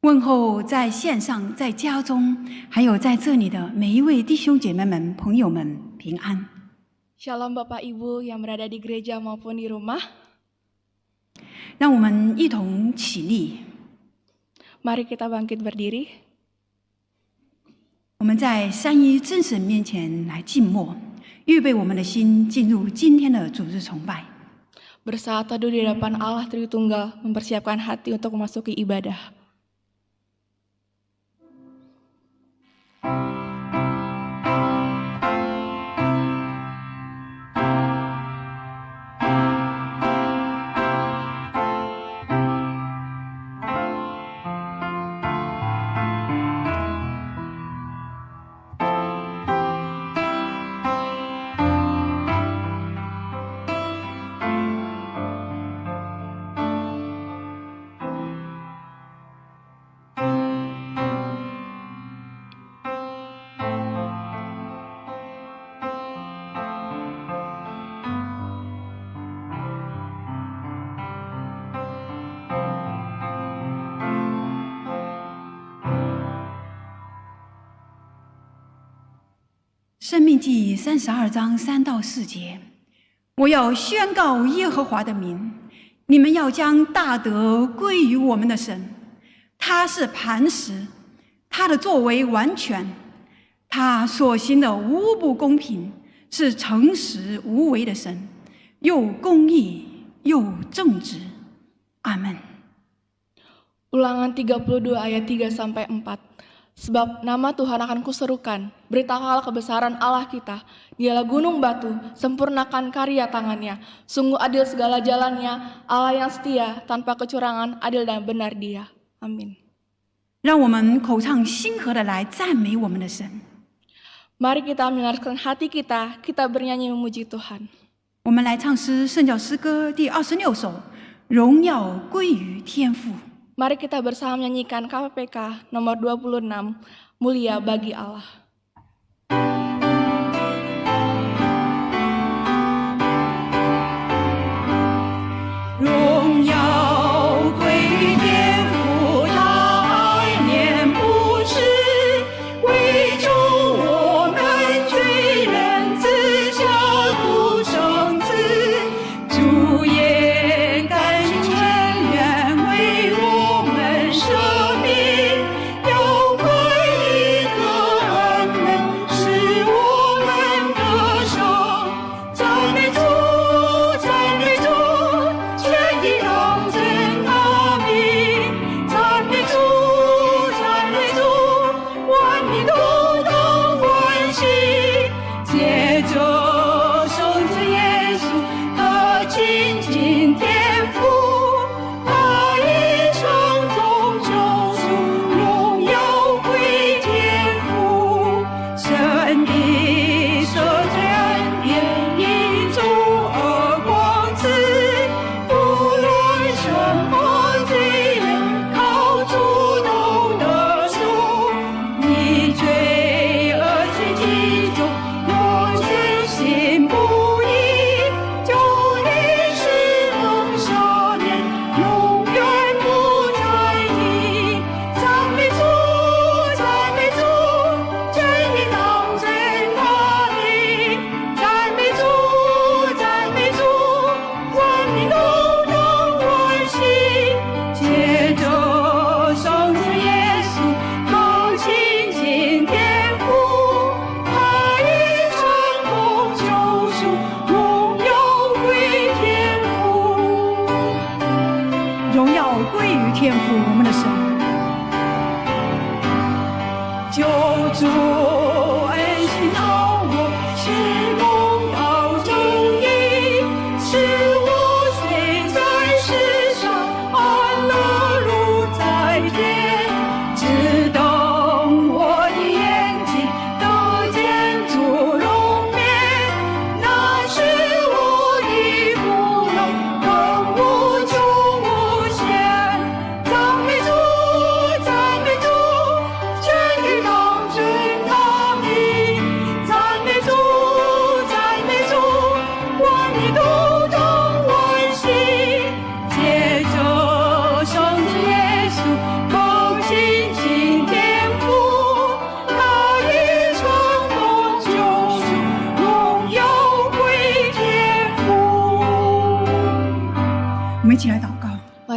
问候在线上、在家中，还有在这里的每一位弟兄姐妹们、朋友们平安。Shalom Bapak Ibu yang berada di gereja maupun di rumah. 让我们一同起立。Mari kita bangkit berdiri. 我们在三一真神面前来静默，预备我们的心进入今天的主日崇拜。Bersaat teduh di hadapan Allah Tritunggal, mempersiapkan hati untuk memasuki ibadah.申命记32章3到4节，我要宣告耶和华的名，你们要将大德归于我们的神。他是磐石，他的作为完全，他所行的无不公平，是诚实无为的神，又公义又正直。阿们。 Ulangan 32 ayat 3-4. Sebab nama Tuhan akan kuserukan, beritahulah kebesaran Allah kita. Dialah gunung batu, sempurnakan karya tangannya. Sungguh adil segala jalannya, Allah yang setia, tanpa kecurangan, adil dan benar Dia. Amin. 让我们口唱心和的来赞美我们的神。 Mari kita mendengarkan hati kita, kita bernyanyi memuji Tuhan. 我们来唱诗圣教诗歌第26首，荣耀归于天父。 Mari kita bersama menyanyikan KPPK nomor 26, Mulia bagi Allah. 荣耀归于天父，他爱念不止，为救我们罪人自下独生子，主也甘心恩愿为我们舍命，有愧一个恩人，使我们得胜。赞美主，赞美主。 赞美主，全地当真他。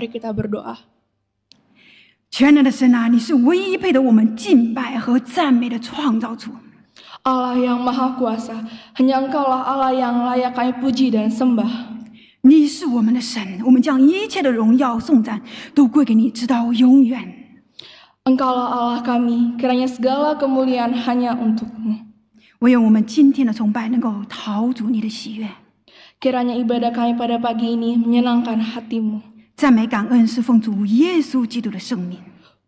Mari kita berdoa. 全能的神啊，你是唯一配得我们敬拜和赞美的创造主。 Allah yang Maha Kuasa, hanya Engkaulah Allah yang layak kami puji dan sembah. 你是我们的神，我们将一切的荣耀颂赞都归给你，直到永远。 Engkaulah Allah kami, kiranya segala kemuliaan hanya untuk-Mu. 唯愿我们今天的崇拜能够讨主你的喜悦， Kiranya ibadah kami pada pagi ini menyenangkan hati-Mu. 赞美感恩是奉主耶稣基督的圣名。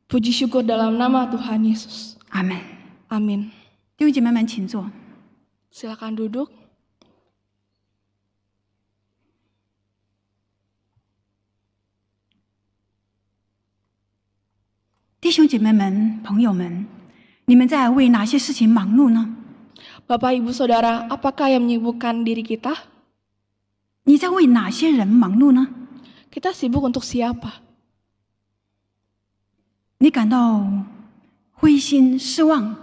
Puji syukur dalam nama Tuhan Yesus. 阿门。 Amin. 弟兄姐妹们，请坐。 Silakan duduk. 弟兄姐妹们、朋友们，你们在为哪些事情忙碌呢？ Bapak, Ibu, Saudara, apakah yang menyibukkan diri kita? 你在为哪些人忙碌呢？ Kita sibuk untuk siapa? 你感到灰心、失望，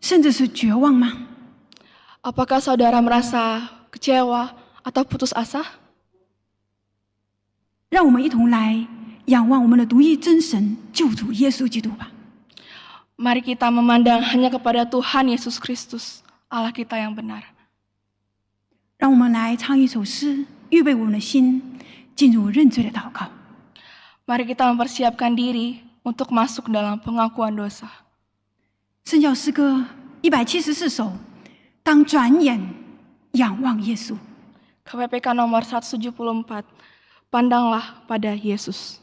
甚至是绝望吗？ Apakah saudara merasa kecewa atau putus asa? 让我们一同来仰望我们的独一真神救主耶稣基督吧。 Mari kita memandang hanya kepada Tuhan Yesus Kristus, Allah kita yang benar. 让我们来唱一首诗，预备我们的心，进入认罪的祷告。 Mari kita mempersiapkan diri untuk masuk dalam pengakuan dosa. 圣教诗歌174首，当转眼仰望耶稣。 KPPK nomor 174, pandanglah pada Yesus.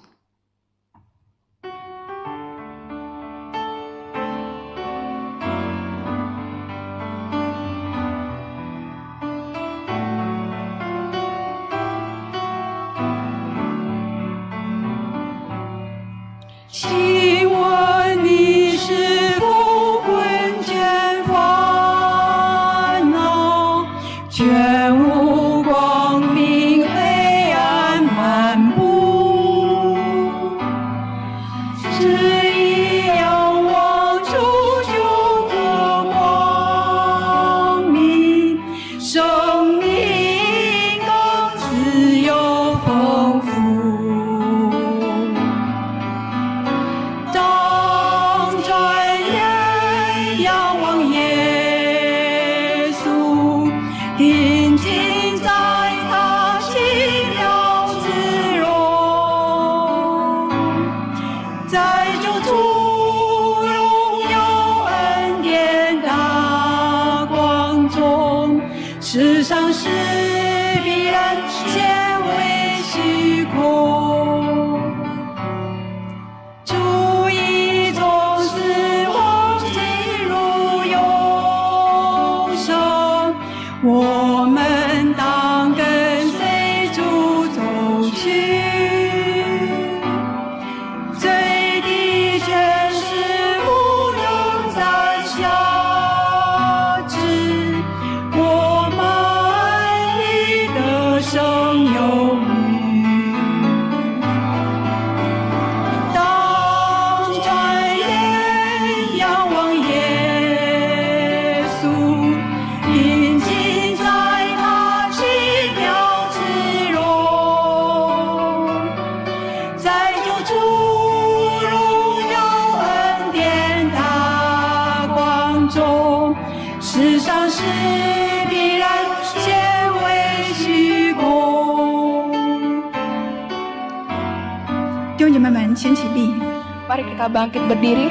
Mari kita bangkit berdiri.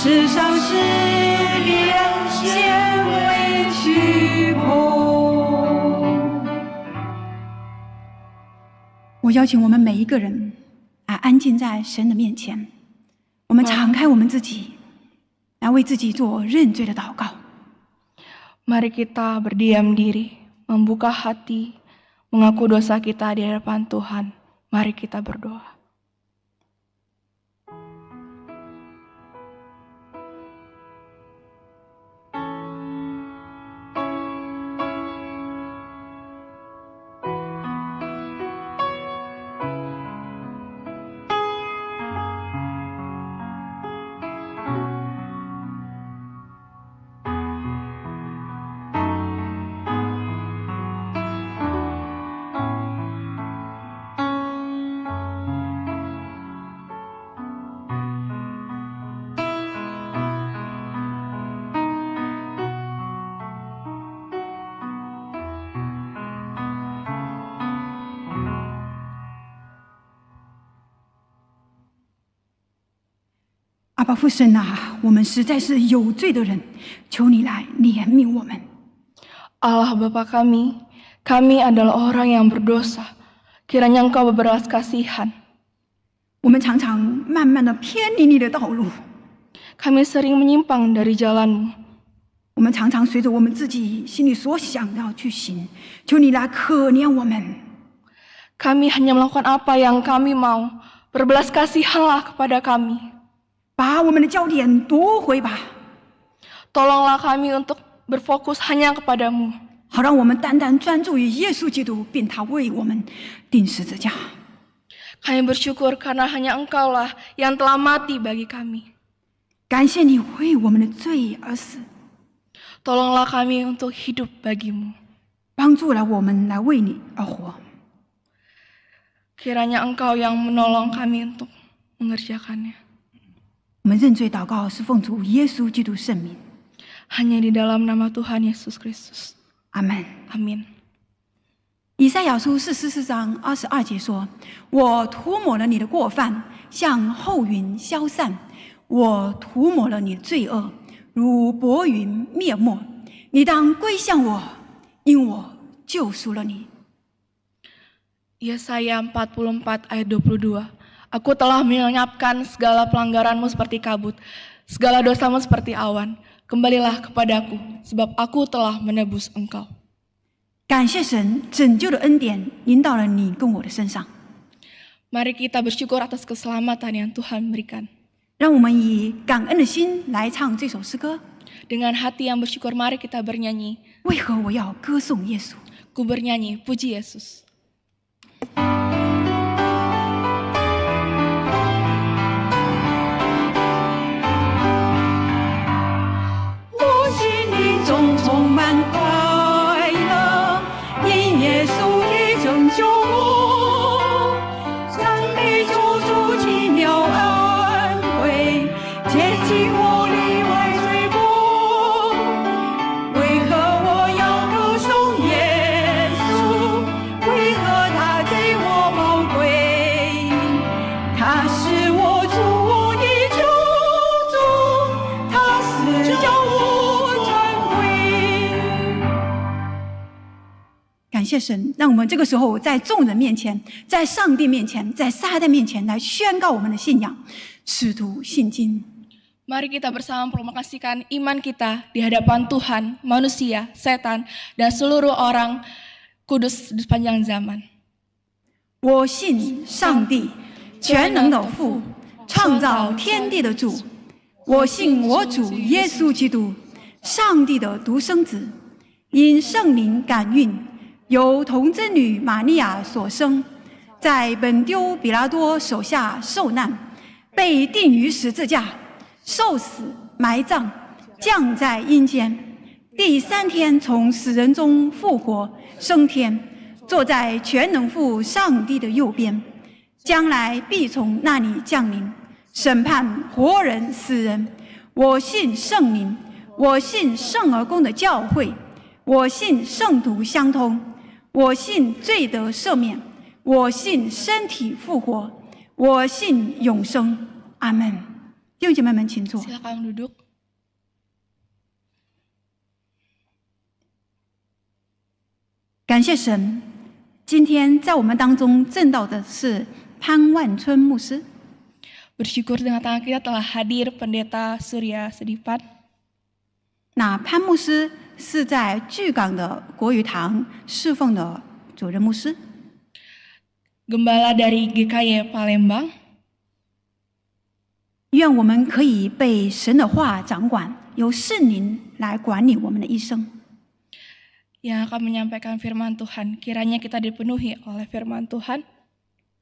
世上是我邀请我们每一个人来安静在神的面前，我们敞开我们自己，来为自己做认罪的祷告。 Mari kita berdiam diri, membuka hati, mengaku dosa kita di hadapan Tuhan. Mari kita berdoa.阿爸父神啊，我们实在是有罪的人，求你来怜悯我们。 Allah Bapa kami, kami adalah orang yang berdosa. Kiranya Engkau berbelas kasihan. 我们常常慢慢的偏离你的道路， Kami sering menyimpang dari jalan-Mu. 我们常常随着我们自己心里所想的去行，求你来可怜我们。 Kami hanya melakukan apa yang kami mau. Berbelas kasihanlah kepada kami. 把我们的焦点夺回吧， Tolonglah kami untuk berfokus hanya kepadamu. 好让我们单单专注于耶稣基督，并他为我们钉十字架。 Kami bersyukur karena hanya Engkaulah yang telah mati bagi kami. 感谢你为我们的罪而死， Tolonglah kami untuk hidup bagimu. 帮助了我们来为你而活。 Kiranya Engkau yang menolong kami untuk mengerjakannya. 我们认罪祷告是奉主耶稣基督圣名， Hanya di dalam nama Tuhan Yesus Kristus. 阿门。 Amin. 以赛亚书44章22节说：“我涂抹了你的过犯，像后云消散；我涂抹了你的罪恶，如薄云灭没。你当归向我，因我救赎了你。” Yesaya 44 ayat 22. Aku telah melenyapkan segala pelanggaranmu seperti kabut, segala dosamu seperti awan. Kembalilah kepadaku, sebab aku telah menebus engkau. 感谢神拯救的恩典临到了你跟我的身上， Mari kita bersyukur atas keselamatan yang Tuhan berikan. 让我们以感恩的心来唱这首诗歌。 Dengan hati yang bersyukur, mari kita bernyanyi. 为何我要歌颂耶稣？ Ku bernyanyi, puji Yesus. 我心里中充满快乐，因耶稣的拯救我，赞美救主奇妙恩惠，洁净我里外罪过。为何我要歌颂耶稣？为何他对我宝贵？他是我主，我的救主，他是叫我珍贵。感谢神，让我们这个时候在众人面前，在上帝面前，在撒旦面前来宣告我们的信仰，使徒信经。 Mari kita bersama mempromokasikan iman kita di hadapan Tuhan, manusia, setan, dan seluruh orang kudus di sepanjang zaman. 我信上帝，全能的父，创造天地的主。我信我主耶稣基督，上帝的独生子，因圣灵感孕，由童贞女玛利亚所生，在本丢比拉多手下受难，被钉于十字架，受死，埋葬，降在阴间。第三天从死人中复活，升天，坐在全能父上帝的右边，将来必从那里降临，审判活人死人。我信圣灵，我信圣而公的教会，我信圣徒相通，我信罪得赦免，我信身体复活，我信永生。阿门。弟兄姐妹们，请坐。 Silakan duduk. 感谢神，今天在我们当中证道的是潘万春牧师。 Bersyukur dengan tangan kita telah hadir Pendeta Surya Sedipan. 那潘牧师是在巨港的国语堂侍奉的主任牧师。 Gembala dari GKY Palembang. 愿我们可以被神的话掌管，由圣灵来管理我们的一生。 Yang akan menyampaikan firman Tuhan. Kiranya kita dipenuhi oleh firman Tuhan.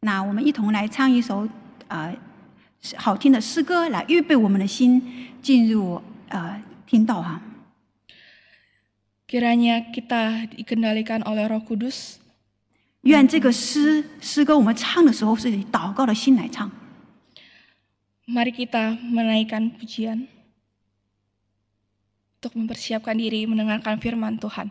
那我们一同来唱一首好听的诗歌，来预备我们的心进入听道哈。 Kiranya kita dikendalikan oleh Roh Kudus. 愿这个诗歌我们唱的时候是以祷告的心来唱。 Mari kita menaikkan pujian untuk mempersiapkan diri mendengarkan firman Tuhan.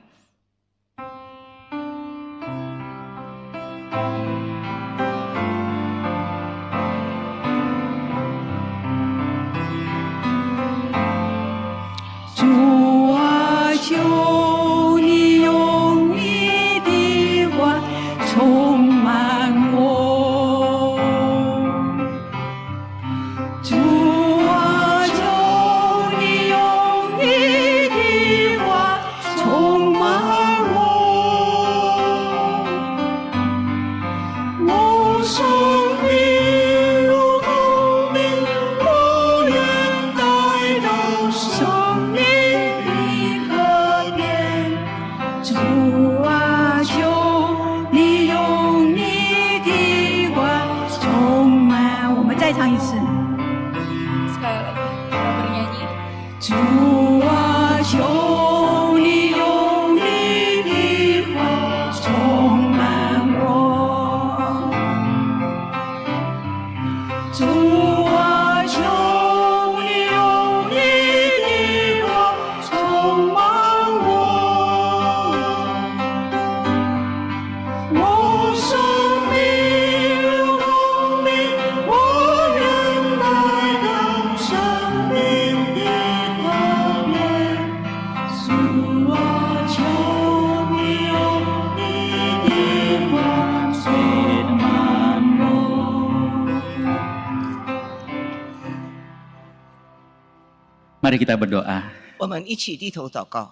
Mari kita berdoa. 我们一起低头祷告。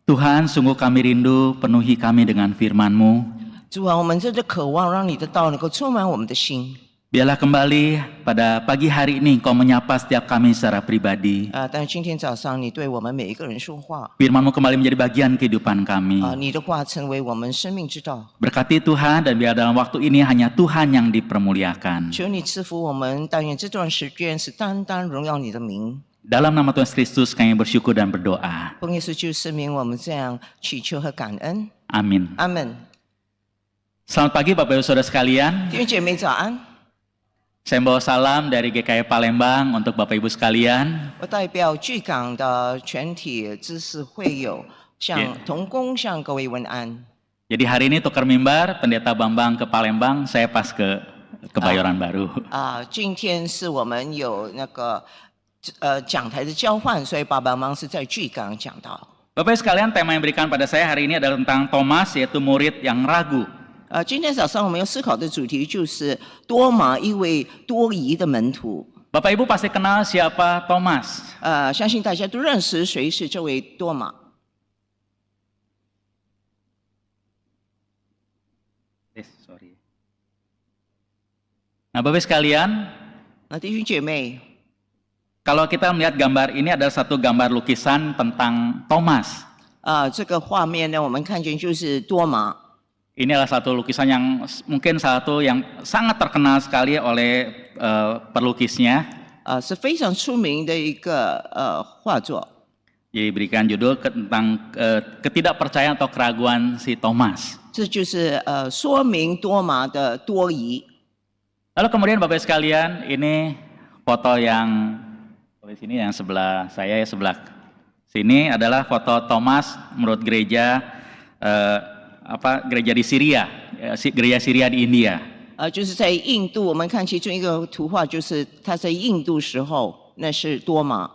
Tuhan, sungguh kami rindu, penuhi kami dengan firman-Mu. 主啊，我们真的渴望让你的道能够充满我们的心。 Biarlah kembali pada pagi hari ini Engkau menyapa setiap kami secara pribadi. 但今天早上你对我们每一个人说话。 Firman-Mu kembali menjadi bagian kehidupan kami. 你的话成为我们生命之道。 Berkati Tuhan dan biar dalam waktu ini hanya Tuhan yang dipermuliakan. 求你赐福我们，但愿这段时间是单单荣耀你的名。 Dalam nama Tuhan Kristus kami bersyukur dan berdoa. 奉耶稣基督圣名，我们这样祈求和感恩。 Amin. 阿门。 Selamat pagi Bapak Ibu Saudara sekalian. 弟兄姐妹早安。 Saya membawa salam dari GKY Palembang untuk Bapak Ibu sekalian. 我代表巨港的全体知识会友，向同工向各位问安。 Jadi hari ini tukar mimbar, Pendeta Bambang ke Palembang, saya pas ke Kebayoran Baru. 今天是我们有那个讲台的交换，所以爸爸妈妈是在巨港讲道。 Bapak Ibu sekalian, tema yang diberikan pada saya hari ini adalah tentang Thomas, yaitu murid yang ragu. 今天早上我们要思考的主题就是多马一位多疑的门徒。 Bapak Ibu pasti kenal siapa Thomas. 相信大家都认识谁是这位多马。 Nah, Bapak Ibu sekalian, 弟兄姐妹， kalau kita melihat gambar ini adalah satu gambar lukisan tentang Thomas. 这个画面呢，我们看见就是多马。 Ini adalah satu lukisan yang mungkin satu yang sangat terkenal sekali oleh pelukisnya. 是非常出名的一个画作。 Jadi berikan judul tentang ketidakpercayaan atau keraguan si Thomas. 这就是说明多马的多疑。 Lalu kemudian Bapak sekalian, ini foto yang di sini yang sebelah saya, sebelah sini adalah foto Thomas menurut gereja gereja di Syria, gereja Syria di India. 就是在印度，我们看其中一个图画，就是他在印度时候，那是多马。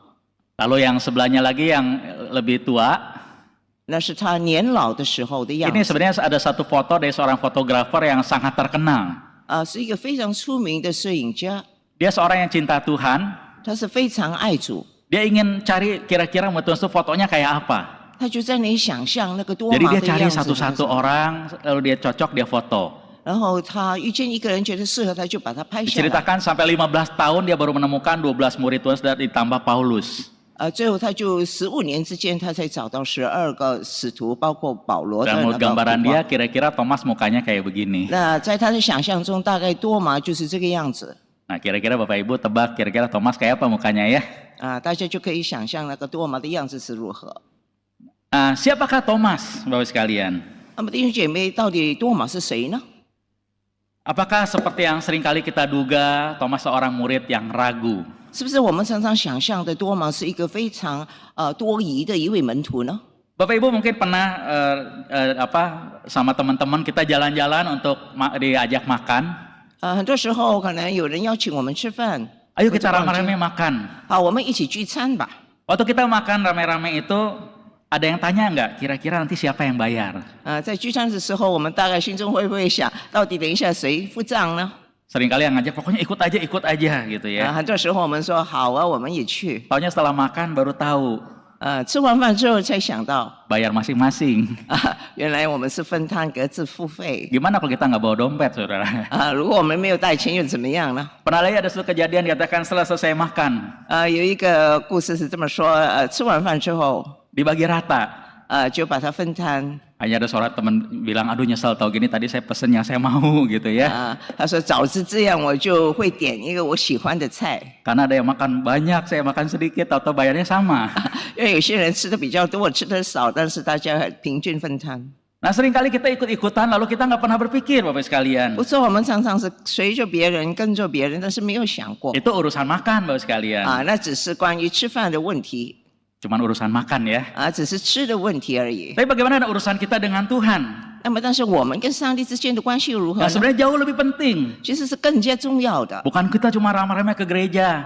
Lalu yang sebelahnya lagi yang lebih tua. 那是他年老的时候的样 Ini 子。 sebenarnya ada satu foto dari seorang fotografer yang sangat terkenal. 是一个非常出名的摄影家， Dia seorang yang cinta Tuhan. 他是非常爱主， Dia ingin cari kira-kira menurut Tuhan itu fotonya kayak apa. 他就在那里想象那个多 Jadi 玛 dia 的 cari 样子。 satu-satu orang, lalu dia cocok, dia foto. 然后他遇见一个人觉得适合他，就把他拍下来。 Diceritakan sampai 15 tahun dia baru menemukan 12 murid Tuhan dan ditambah Paulus. 最后他就15年之间，他才找到12个使徒，包括保罗的 Dan 那 menurut 个 gambaran 苦 dia 瓜。 kira-kira Thomas mukanya kayak begini. 那在他的想象中，大概多玛就是这个样子。 Nah kira-kira Bapak Ibu tebak kira-kira Thomas kayak apa mukanya ya? 大家就可以想象那个多玛的样子是如何。 Siapakah Thomas, Bapak sekalian? 那么弟兄姐妹，到底多玛是谁呢？ Apakah seperti yang seringkali kita duga, Thomas seorang murid yang ragu? 是不是我们常常想象的多玛是一个非常多疑的一位门徒呢？ Bapak Ibu mungkin pernah sama teman-teman kita jalan-jalan untuk diajak makan. 很多时候可能有人邀请我们吃饭， Ayo 或者 kita 逛街 rame-rame makan. 好，我们一起聚餐吧。 Waktu kita makan rame-rame itu, ada yang tanya nggak kira-kira nanti siapa yang bayar? 在聚餐的时候，我们大概心中会不会想，到底等一下谁付账呢？ Seringkali yang ngajak pokoknya ikut aja gitu ya. 很多时候我们说好啊，我们也去。 Taunya setelah makan baru tahu 吃完饭之后才想到， bayar masing-masing. 原来我们是分摊各自付费。 Gimana kalau kita nggak bawa dompet, saudara? 如果我们没有带钱又怎么样呢？ Pernah lihat ada suatu kejadian dikatakan setelah selesai makan 有一个故事是这么说，吃完饭之后， dibagi rata. 就把它分摊。 Hanya ada seorang teman bilang, aduh nyesel tau gini tadi saya pesen yang saya mau gitu ya. 他说早知这样我就会点一个我喜欢的菜。 Karena ada yang makan banyak, saya makan sedikit, atau bayarnya sama. 因为有些人吃的比较多，我吃的少，但是大家平均分摊。 Nah seringkali kita ikut-ikutan lalu kita nggak pernah berpikir Bapak sekalian. 不是我们常常是随着别人跟着别人，但是没有想过 Itu urusan makan Bapak sekalian. 那只是关于吃饭的问题 Cuman urusan makan ya. 只是吃的问题而已。 Tapi bagaimana urusan kita dengan Tuhan? 那么，但是我们跟上帝之间的关系又如何 Nah 呢？ sebenarnya jauh lebih penting. 其实是更加重要的。 Bukan kita cuma rame-rame ke gereja.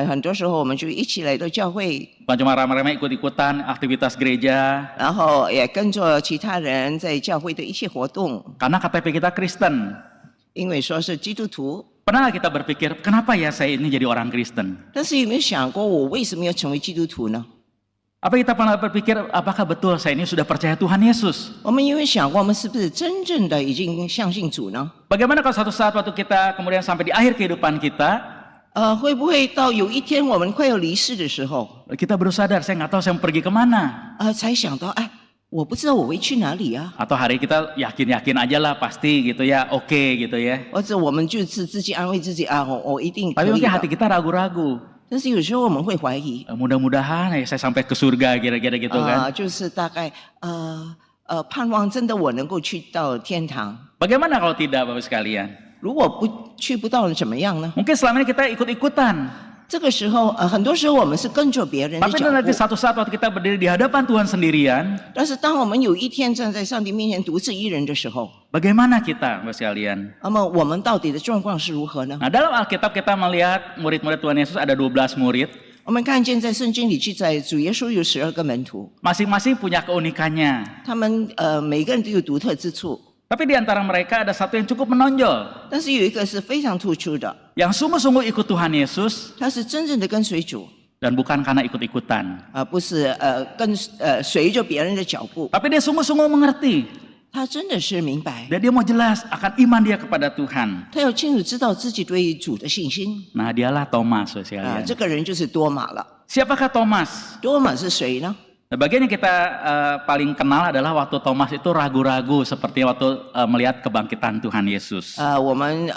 很多时候我们就一起来到教会， Bukan cuma rame-rame ikut-ikutan aktivitas gereja. 然后也跟着其他人在教会的一些活动， Karena KTP kita Kristen. 因为说是基督徒。 Pernah kita berpikir, kenapa ya saya ini jadi orang Kristen? 但是有没有想过，我为什么要成为基督徒呢？ Apa kita pernah berpikir, apakah betul saya ini sudah percaya Tuhan Yesus? 我们有没有想过，我们是不是真正的已经相信主呢？ Bagaimana kalau suatu saat waktu kita kemudian sampai di akhir kehidupan kita, 会不会到有一天我们快要离世的时候， kita baru sadar, saya nggak tahu saya mau pergi kemana. 才想到，我不知道我会去哪里啊？ Atau hari kita yakin-yakin aja lah pasti gitu ya, oke gitu ya. 或者我们就是自己安慰自己我一定可 Tapi 以 mungkin hati 的。 kita ragu-ragu. 但是有时候我们会怀疑， Mudah-mudahan ya saya sampai ke surga kira-kira gitu kan. 就是大概盼望真的我能够去到天堂。 Bagaimana kalau tidak Bapak sekalian? 如果去不到了怎么样呢？ Mungkin selama ini kita ikut-ikutan. 这个时候很多时候我们是跟着别人的 Tapi 脚 nanti 步， satu saat waktu kita berdiri di hadapan Tuhan sendirian, 但是当我们有一天站在上帝面前独自一人的时候， bagaimana kita Bapak sekalian? 那么我们到底的状况是如何呢？ Nah dalam Alkitab kita melihat murid-murid Tuhan Yesus ada 12 murid. 我们看见在圣经里记载，主耶稣有12个门徒， Masing-masing punya keunikannya. 他们每个人都有独特之处， Tapi di antara mereka ada satu yang cukup menonjol. 但是有一个是非常突出的， Yang sungguh-sungguh ikut Tuhan Yesus 他是真正的跟随主， dan bukan karena ikut-ikutan. 不是随着别人的脚步， Tapi dia sungguh-sungguh mengerti. 他真的是明白， Dan dia mau jelas akan iman dia kepada Tuhan. 他要清楚知道自己对主的信心。 Nah dialah Thomas sekalian. 这个人就是多马了。 Siapakah Thomas? 多马是谁呢？ Nah, bagian yang kita paling kenal adalah waktu Thomas itu ragu-ragu seperti waktu melihat kebangkitan Tuhan Yesus. 我们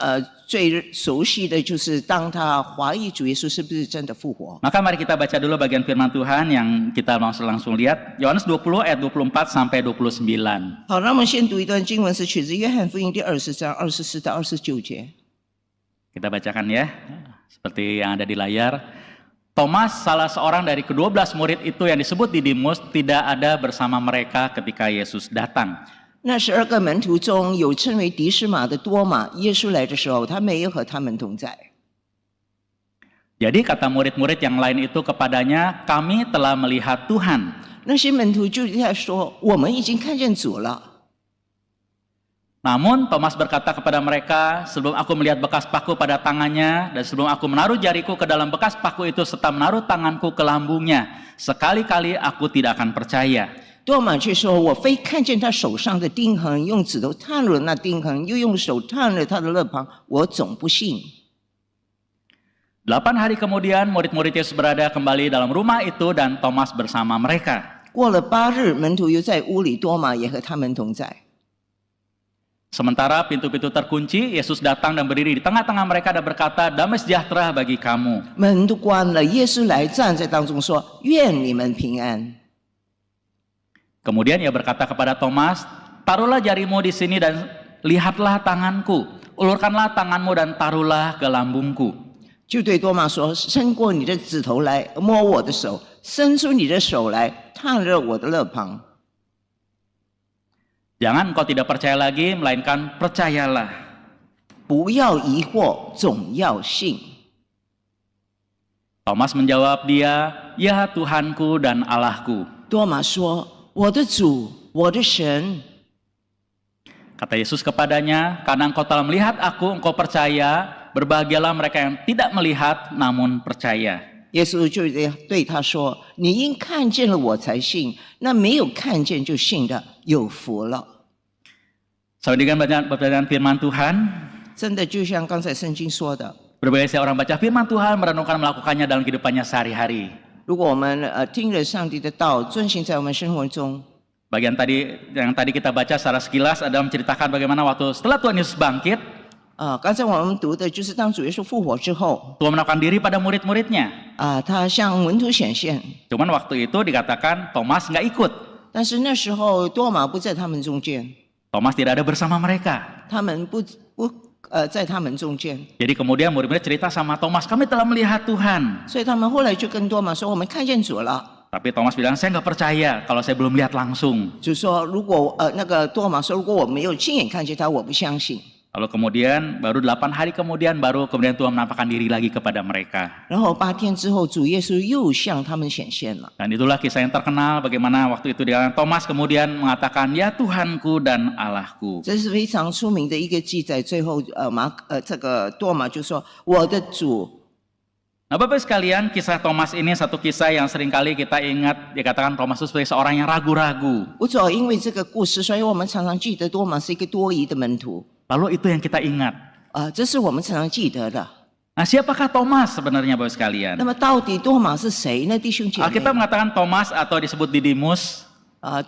最熟悉的就是当他怀疑主耶稣是不是真的复活。 Maka mari kita baca dulu bagian firman Tuhan yang kita langsung lihat. Yohanes 20 ayat 24 sampai 29. 好，那我们先读一段经文，是取自约翰福音第20章24到29节。 Kita bacakan ya, seperti yang ada di layar. Thomas, salah seorang dari ke-12 murid itu yang disebut Didimus, tidak ada bersama mereka ketika Yesus datang. 那12个门徒中有称为迪斯马的多马，耶稣来的时候，他没有和他们同在。Jadi kata murid-murid yang lain itu kepadanya, kami telah melihat Tuhan. 那些门徒就在说：“我们已经看见主了。” Namun Thomas berkata kepada mereka, sebelum aku melihat bekas paku pada tangannya dan sebelum aku menaruh jariku ke dalam bekas paku itu serta menaruh tanganku ke lambungnya, sekali-kali aku tidak akan percaya. 多马却说：“我非看见他手上的钉痕，用指头探入那钉痕，又用手探了他的肋旁，我总不信。” 8 hari kemudian murid-murid Yesus berada kembali dalam rumah itu dan Thomas bersama mereka. 过了8日，门徒又在屋里，多马也和他们同在。 Sementara pintu-pintu terkunci, Yesus datang dan berdiri di tengah-tengah mereka dan berkata, damai sejahtera bagi kamu. 门都关了，耶稣来站在当中说：“愿你们平安。” Kemudian ia berkata kepada Thomas, taruhlah jarimu di sini dan lihatlah tanganku, ulurkanlah tanganmu dan taruhlah ke lambungku. 就对多马说：“伸过你的指头来，摸我的手；伸出你的手来，探热我的肋旁。” Jangan engkau tidak percaya lagi, melainkan percayalah. 不要疑惑，总要信。 Thomas menjawab dia, ya Tuhanku dan Allahku. 多马说：“我的主，我的神。” Kata Yesus kepadanya, karena engkau telah melihat aku, engkau percaya, berbahagialah mereka yang tidak melihat namun percaya. 耶稣就对他说：“你因看见了我才信，那没有看见就信的，有福了。” Sama dengan bacaan firman Tuhan, 真的就像刚才圣经说的， berbagai orang baca firman Tuhan, merenungkan melakukannya dalam kehidupannya sehari-hari. 如果我们听了上帝的道，遵行在我们生活中， Bagian yang tadi kita baca secara sekilas adalah menceritakan bagaimana waktu setelah Tuhan Yesus bangkit, 刚才我们读的就是当主耶稣复活之后， Tuhan menawarkan diri pada murid-muridnya. 他向门徒显现， Cuman waktu itu dikatakan Thomas nggak ikut. 但是那时候多马不在他们中间， Thomas tidak ada bersama mereka. 他们不在他们中间， Jadi kemudian murid-murid cerita sama Thomas, kami telah melihat Tuhan. 所以他们后来就跟多马说：“我们看见主了。” Tapi Thomas bilang, saya nggak percaya kalau saya belum lihat langsung. 就说如果那个多马说，如果我没有亲眼看见他，我不相信。 Lalu kemudian baru 8 hari kemudian kemudian Tuhan menampakkan diri lagi kepada mereka. 然后8天之后，主耶稣又向他们显现了。 Dan itulah kisah yang terkenal bagaimana waktu itu Thomas kemudian mengatakan, ya Tuhanku dan Allahku. 这是非常出名的一个记载。最后这个多马就说：“我的主。” Nah Bapak sekalian, kisah Thomas ini satu kisah yang seringkali kita ingat, dikatakan Thomas itu sebagai seorang yang ragu-ragu. 不错，因为这个故事，所以我们常常记得多马是一个多疑的门徒。 Lalu itu yang kita ingat. 这是我们常常记得的。 Nah siapakah Thomas sebenarnya Bapak sekalian? 那么到底多马是谁呢？弟兄姐妹， Alkitab mengatakan Thomas atau disebut Didimus.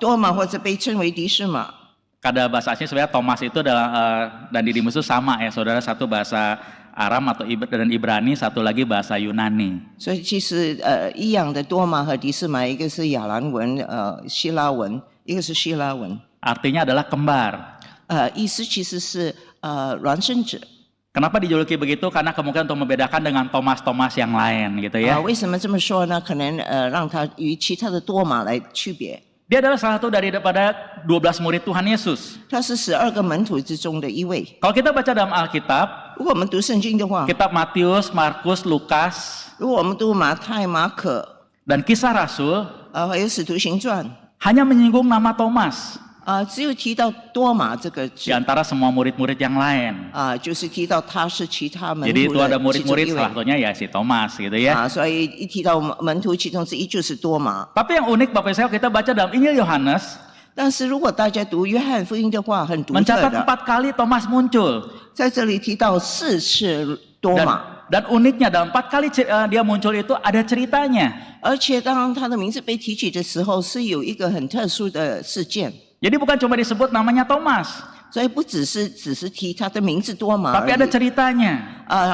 多马或者被称为迪士马。 Kada bahasa aslinya sebenarnya Thomas itu dan Didimus itu sama ya saudara, satu bahasa Aram atau dan Ibrani, satu lagi bahasa Yunani. 所以其实一样的，多马和迪士马，一个是亚兰文希腊文，一个是希腊文。 Artinya adalah kembar. 意思其实是孪生子。 Kenapa dijuluki begitu? Karena kemungkinan untuk membedakan dengan Thomas-Thomas yang lain gitu ya. 为什么这么说呢？可能让他与其他的多马来区别。 Dia adalah salah satu daripada 12 murid Tuhan Yesus. 他是12个门徒之中的一位。 Kalau kita baca dalam Alkitab, 如果我们读圣经的话， kitab Matius, Markus, Lukas, 如果我们读马太、马可， dan Kisah Rasul 还有使徒行传， hanya menyinggung nama Thomas 只有提到多马这个 di 字， antara semua murid-murid yang lain. 就是提到他是其他门 Jadi 徒 itu ada 的其中 murid-murid 一 salah 位。 satunya ya si Thomas gitu ya. 所以一提到门徒其中之一就是多马。 Tapi yang unik Bapak Ibu kita baca dalam Injil Yohanes 但是如果大家读约翰福音的话，很独特 mencatat 的， 4 kali Thomas muncul. 在这里提到4次多马。 Dan uniknya dalam 4 kali dia muncul itu ada ceritanya. 而且当他的名字被提起的时候，是有一个很特殊的事件， Jadi bukan cuma disebut namanya Thomas, 所以不只是提他的名字多马而 tapi ada 已， ceritanya.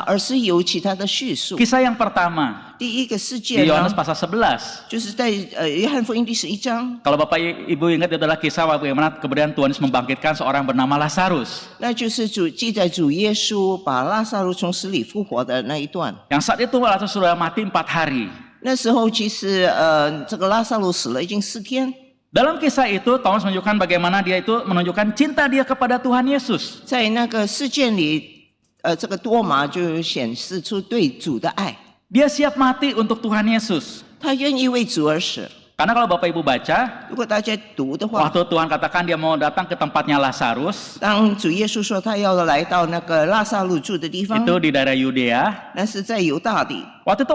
而是有其他的叙述。 Kisah yang pertama 第一个事 di 件 Yohanes 呢， pasal 11. 就是在约翰福音第11章， Kalau Bapak Ibu ingat itu adalah kisah bagaimana kemudian Tuhan Yesus membangkitkan seorang bernama Lazarus. 那就是记载主耶稣把拉撒路从死里复活的那一段。 Yang saat itu Lazarus sudah mati 4 hari. 那时候其实这个拉撒路死了已经4天。 Dalam kisah itu Thomas menunjukkan bagaimana dia itu menunjukkan cinta dia kepada Tuhan Yesus. 在那个事件里，这个多马就显示出对主的爱。Dia siap mati untuk Tuhan Yesus. 他愿意为主而死。 Karena kalau Bapak Ibu baca, 如果大家读的话， waktu Tuhan katakan dia mau datang ke tempatnya Lazarus, 当主耶稣说他要来到那个拉撒路住的地方， itu di daerah Yudea. 那是在犹大地。 Waktu itu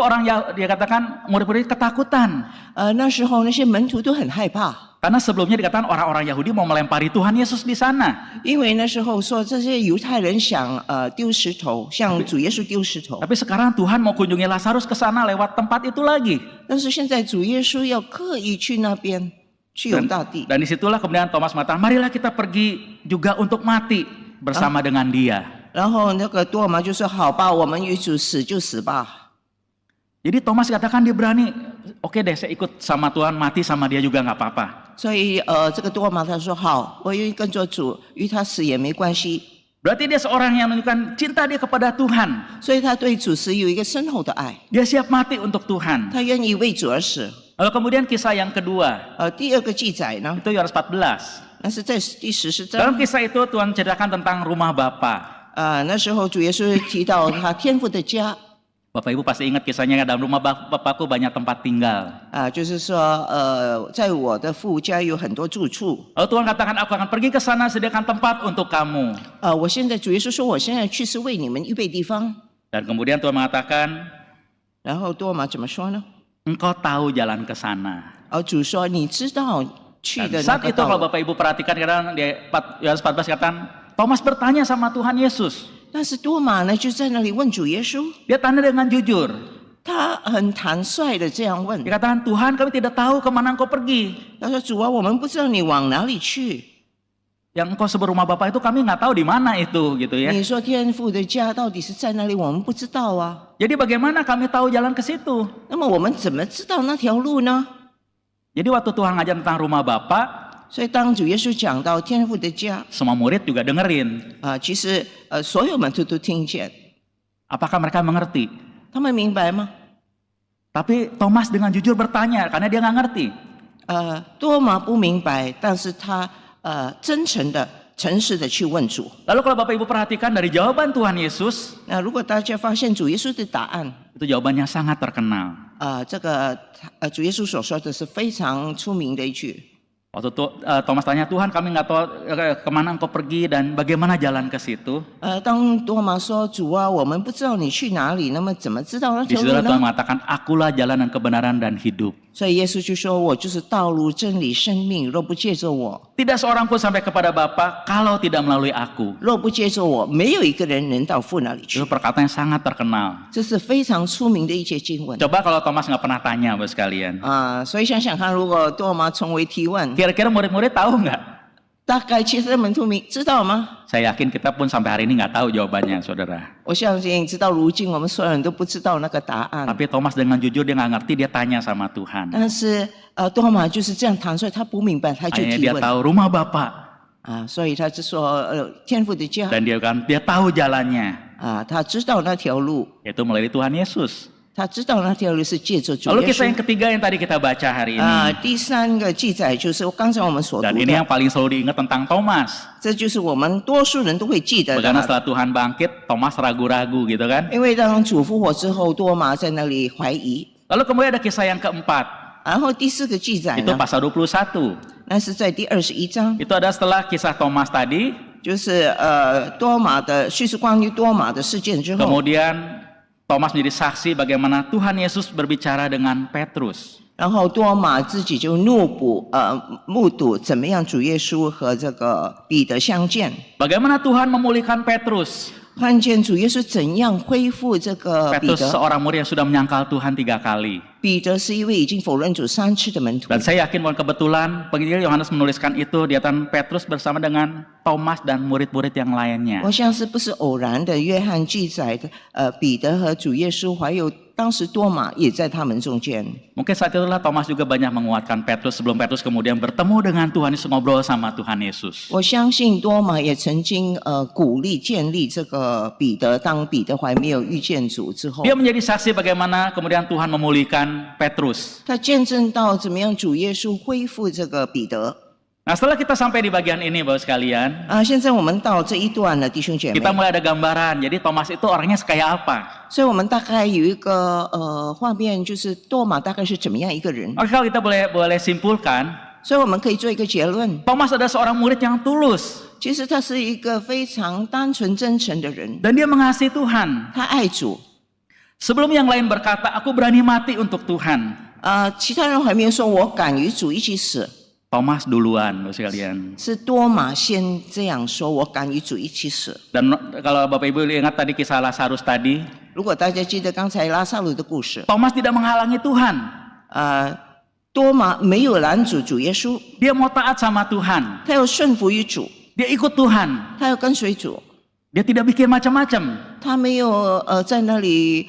dia katakan murid-murid ketakutan. 那时候那些门徒都很害怕， Karena sebelumnya dikatakan orang-orang Yahudi mau melempari Tuhan Yesus di sana. 因为那时候说这些犹太人想丢石头，向主耶稣丢石头。 Tapi sekarang Tuhan mau kunjungi Lazarus ke sana lewat tempat itu lagi. 但是现在主耶稣要刻意去那边，去犹大地。 Dan disitulah kemudian Thomas mengatakan, marilah kita pergi juga untuk mati bersama dengan dia. 然后那个多马就说：“好吧，我们与主死就死吧。” Jadi Thomas katakan dia berani, oke deh saya ikut sama Tuhan, mati sama dia juga nggak apa-apa. 所以这个多马他说：“好，我愿意跟着主，与他死也没关系。” Berarti dia seorang yang menunjukkan cinta dia kepada Tuhan. 所以他对主死有一个深厚的爱， Dia siap mati untuk Tuhan. 他愿意为主而死。 Lalu kemudian kisah yang kedua, 第二个记载呢， itu Yohanes 14. 那是在第14 Dalam 章。 kisah itu Tuhan ceritakan tentang rumah Bapa. 那时候主耶稣提到他天父的家， Bapak Ibu pasti ingat kisahnya, dalam rumah Bapakku banyak tempat tinggal. 就是说在我的父家有很多住处。 Lalu Tuhan katakan aku akan pergi ke sana sediakan tempat untuk kamu. 我现在主耶稣说我现在去是为你们预备地方。 Dan kemudian Tuhan mengatakan, 然后多马怎么说呢？ engkau tahu jalan ke sana. 主说你知道去 Dan 的那 saat 个 itu kalau 道路。 Bapak Ibu perhatikan kadang di Yohanes 14 katakan, Thomas bertanya sama Tuhan Yesus. 但是多马呢就在那里问主耶稣， Dia tanya dengan jujur. 他很坦率的这样问， Dia katakan, Tuhan kami tidak tahu kemana engkau pergi. 他说：“主啊，我们不知道你往哪里去。 Yang engkau sebut rumah Bapak itu kami nggak tahu di mana itu gitu ya. 你说天父的家到底是在哪里？我们不知道啊。 Jadi bagaimana kami tahu jalan ke situ? 那么我们怎么知道那条路呢？ Jadi waktu Tuhan ngajar tentang rumah Bapak, 所以当主耶稣讲到天父的家 semua murid juga dengerin. 其实所有门徒都听见， Apakah mereka mengerti? 他们明白吗？ Tapi Thomas dengan jujur bertanya karena dia nggak ngerti. 多马不明白，但是他真诚的、诚实的去问主。 Lalu kalau Bapak Ibu perhatikan dari jawaban Tuhan Yesus, 那如果大家发现主耶稣的答案， itu jawabannya sangat terkenal. 这个主耶稣所说的是非常出名的一句。 Waktu Thomas tanya, Tuhan kami nggak tahu kemana engkau pergi dan bagaimana jalan ke situ. 当多马说：“主啊，我们不知道你去哪里，那么怎么知道那 Di 条 situ 路 Tuhan 呢 mengatakan, akulah jalan dan kebenaran dan hidup. ？”所以耶稣就说：“我就是道路、真理、生命。若不借着我， Tidak seorang pun sampai kepada Bapa kalau tidak melalui aku. 若不借着我，没有一个人能到父那里去 Itu。perkataan yang sangat terkenal. ”这是非常出名的一节经文 Coba kalau Thomas nggak pernah tanya Bapak sekalian. 所以想想看，如果多马从为提问， Kira-kira murid-murid tahu nggak? 大概其实门徒知道吗？ Saya yakin kita pun sampai hari ini nggak tahu jawabannya, saudara. 我相信直到如今，我们所有人都不知道那个答案。 Tapi Thomas dengan jujur dia nggak ngerti, dia tanya sama Tuhan. 但是多马就是这样坦率，他不明白，他就 Akhirnya 提 dia 问 tahu rumah Bapa 所以他就说天父的家 dan dia tahu jalannya, 他知道那条路， yaitu melalui Tuhan Yesus. 他知道那条路是借着主 Lalu 耶 kisah yang 稣。 ketiga yang tadi kita baca hari ini, 第三个记载就是刚才我们所读 dan ini 的， yang paling selalu diingat tentang Thomas. 这就是我们多数人都会记得 Karena 的。 setelah Tuhan bangkit, Thomas ragu-ragu gitu kan. 因为当主复活之后，多马在那里怀疑。 Lalu kemudian ada kisah yang keempat, 然后第四个记载 itu 呢， pasal 21. 那是在第21章， Itu ada setelah kisah Thomas tadi, 就是多马的叙述关于多马的事件之后， kemudian Thomas menjadi saksi bagaimana Tuhan Yesus berbicara dengan Petrus. 然后多马自己就目睹怎么样主耶稣和这个彼得相见， Bagaimana Tuhan memulihkan Petrus? 看见主耶稣怎样恢复这个彼 Petrus 得。 seorang murid yang sudah menyangkal Tuhan 3 kali. 彼得是一位已经否认主3次的门徒 Dan，saya yakin bukan kebetulan penginjil Yohanes menuliskan itu di atas Petrus bersama dengan Thomas dan murid-murid yang lainnya. 我想是不是偶然的？约翰记载的，彼得和主耶稣还有当时多马也在他们中间。 Mungkin saat itulah Thomas juga banyak menguatkan Petrus sebelum Petrus kemudian bertemu dengan Tuhan Yesus, ngobrol sama Tuhan Yesus. 我相信多马也曾经鼓励建立这个彼得，当彼得还没有遇见主之后， Dia menjadi saksi bagaimana kemudian Tuhan memulihkan Petrus. 他见证到怎么样主耶稣恢复这个彼得。Nah, setelah kita sampai di bagian ini, Bapak sekalian, 现在我们到这一段了，弟兄姐妹 kita。mulai ada gambaran. Jadi Thomas itu orangnya kayak apa? 所以我们大概有一个画面，就是多马大概是怎么样一个人。 Oke, kalau kita boleh simpulkan, 所以我们可以做一个结论， Thomas adalah seorang murid yang tulus 其实他是一个非常单纯真诚的人， dan dia mengasihi Tuhan. 他爱主。 Sebelum yang lain berkata, aku berani mati untuk Tuhan. 其他人还没有说我敢与主一起死， Thomas duluan, Bapak sekalian. 是多马先这样说，我敢与主一起死。 Dan kalau Bapak Ibu ingat tadi kisah Lazarus tadi, 如果大家记得刚才拉萨路的故事， Thomas tidak menghalangi Tuhan. 多马没有拦阻主耶稣， Dia mau taat sama Tuhan. 他要顺服于主， Dia ikut Tuhan. 他要跟随主， Dia tidak bikin macam-macam. 他没有在那里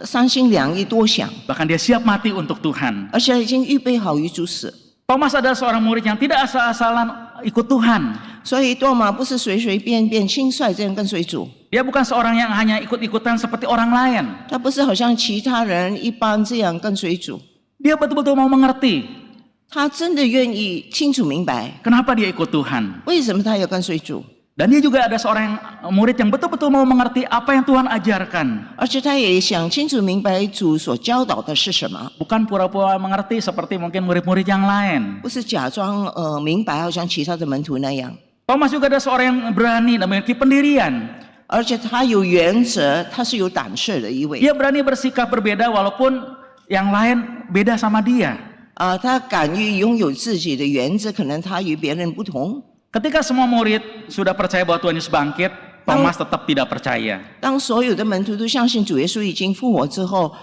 三心两意多想， Bahkan dia siap mati untuk Tuhan. 而且已经预备好与主死。 Thomas adalah seorang murid yang tidak asal-asalan ikut Tuhan. 所以多马不是随随便便轻率这样跟随主， Dia bukan seorang yang hanya ikut-ikutan seperti orang lain. 他不是好像其他人一般这样跟随主， Dia betul-betul mau mengerti 他真的愿意清楚明白 kenapa dia ikut Tuhan. 为什么他要跟随主， Dan dia juga ada seorang murid yang betul-betul mau mengerti apa yang Tuhan ajarkan. 而且他也想清楚明白主所教导的是什么， Bukan pura-pura mengerti seperti mungkin murid-murid yang lain. 不是假装明白，好像其他的门徒那样。 Thomas juga ada seorang yang berani dan memiliki pendirian. 而且他有原则，他是有胆识的一位。 Dia berani bersikap berbeda walaupun yang lain beda sama dia. 他敢于拥有自己的原则，可能他与别人不同。 Ketika semua murid sudah percaya bahwa Tuhan Yesus bangkit, Thomas tetap tidak percaya. 当所有的门徒都相信主耶稣已经复活之后，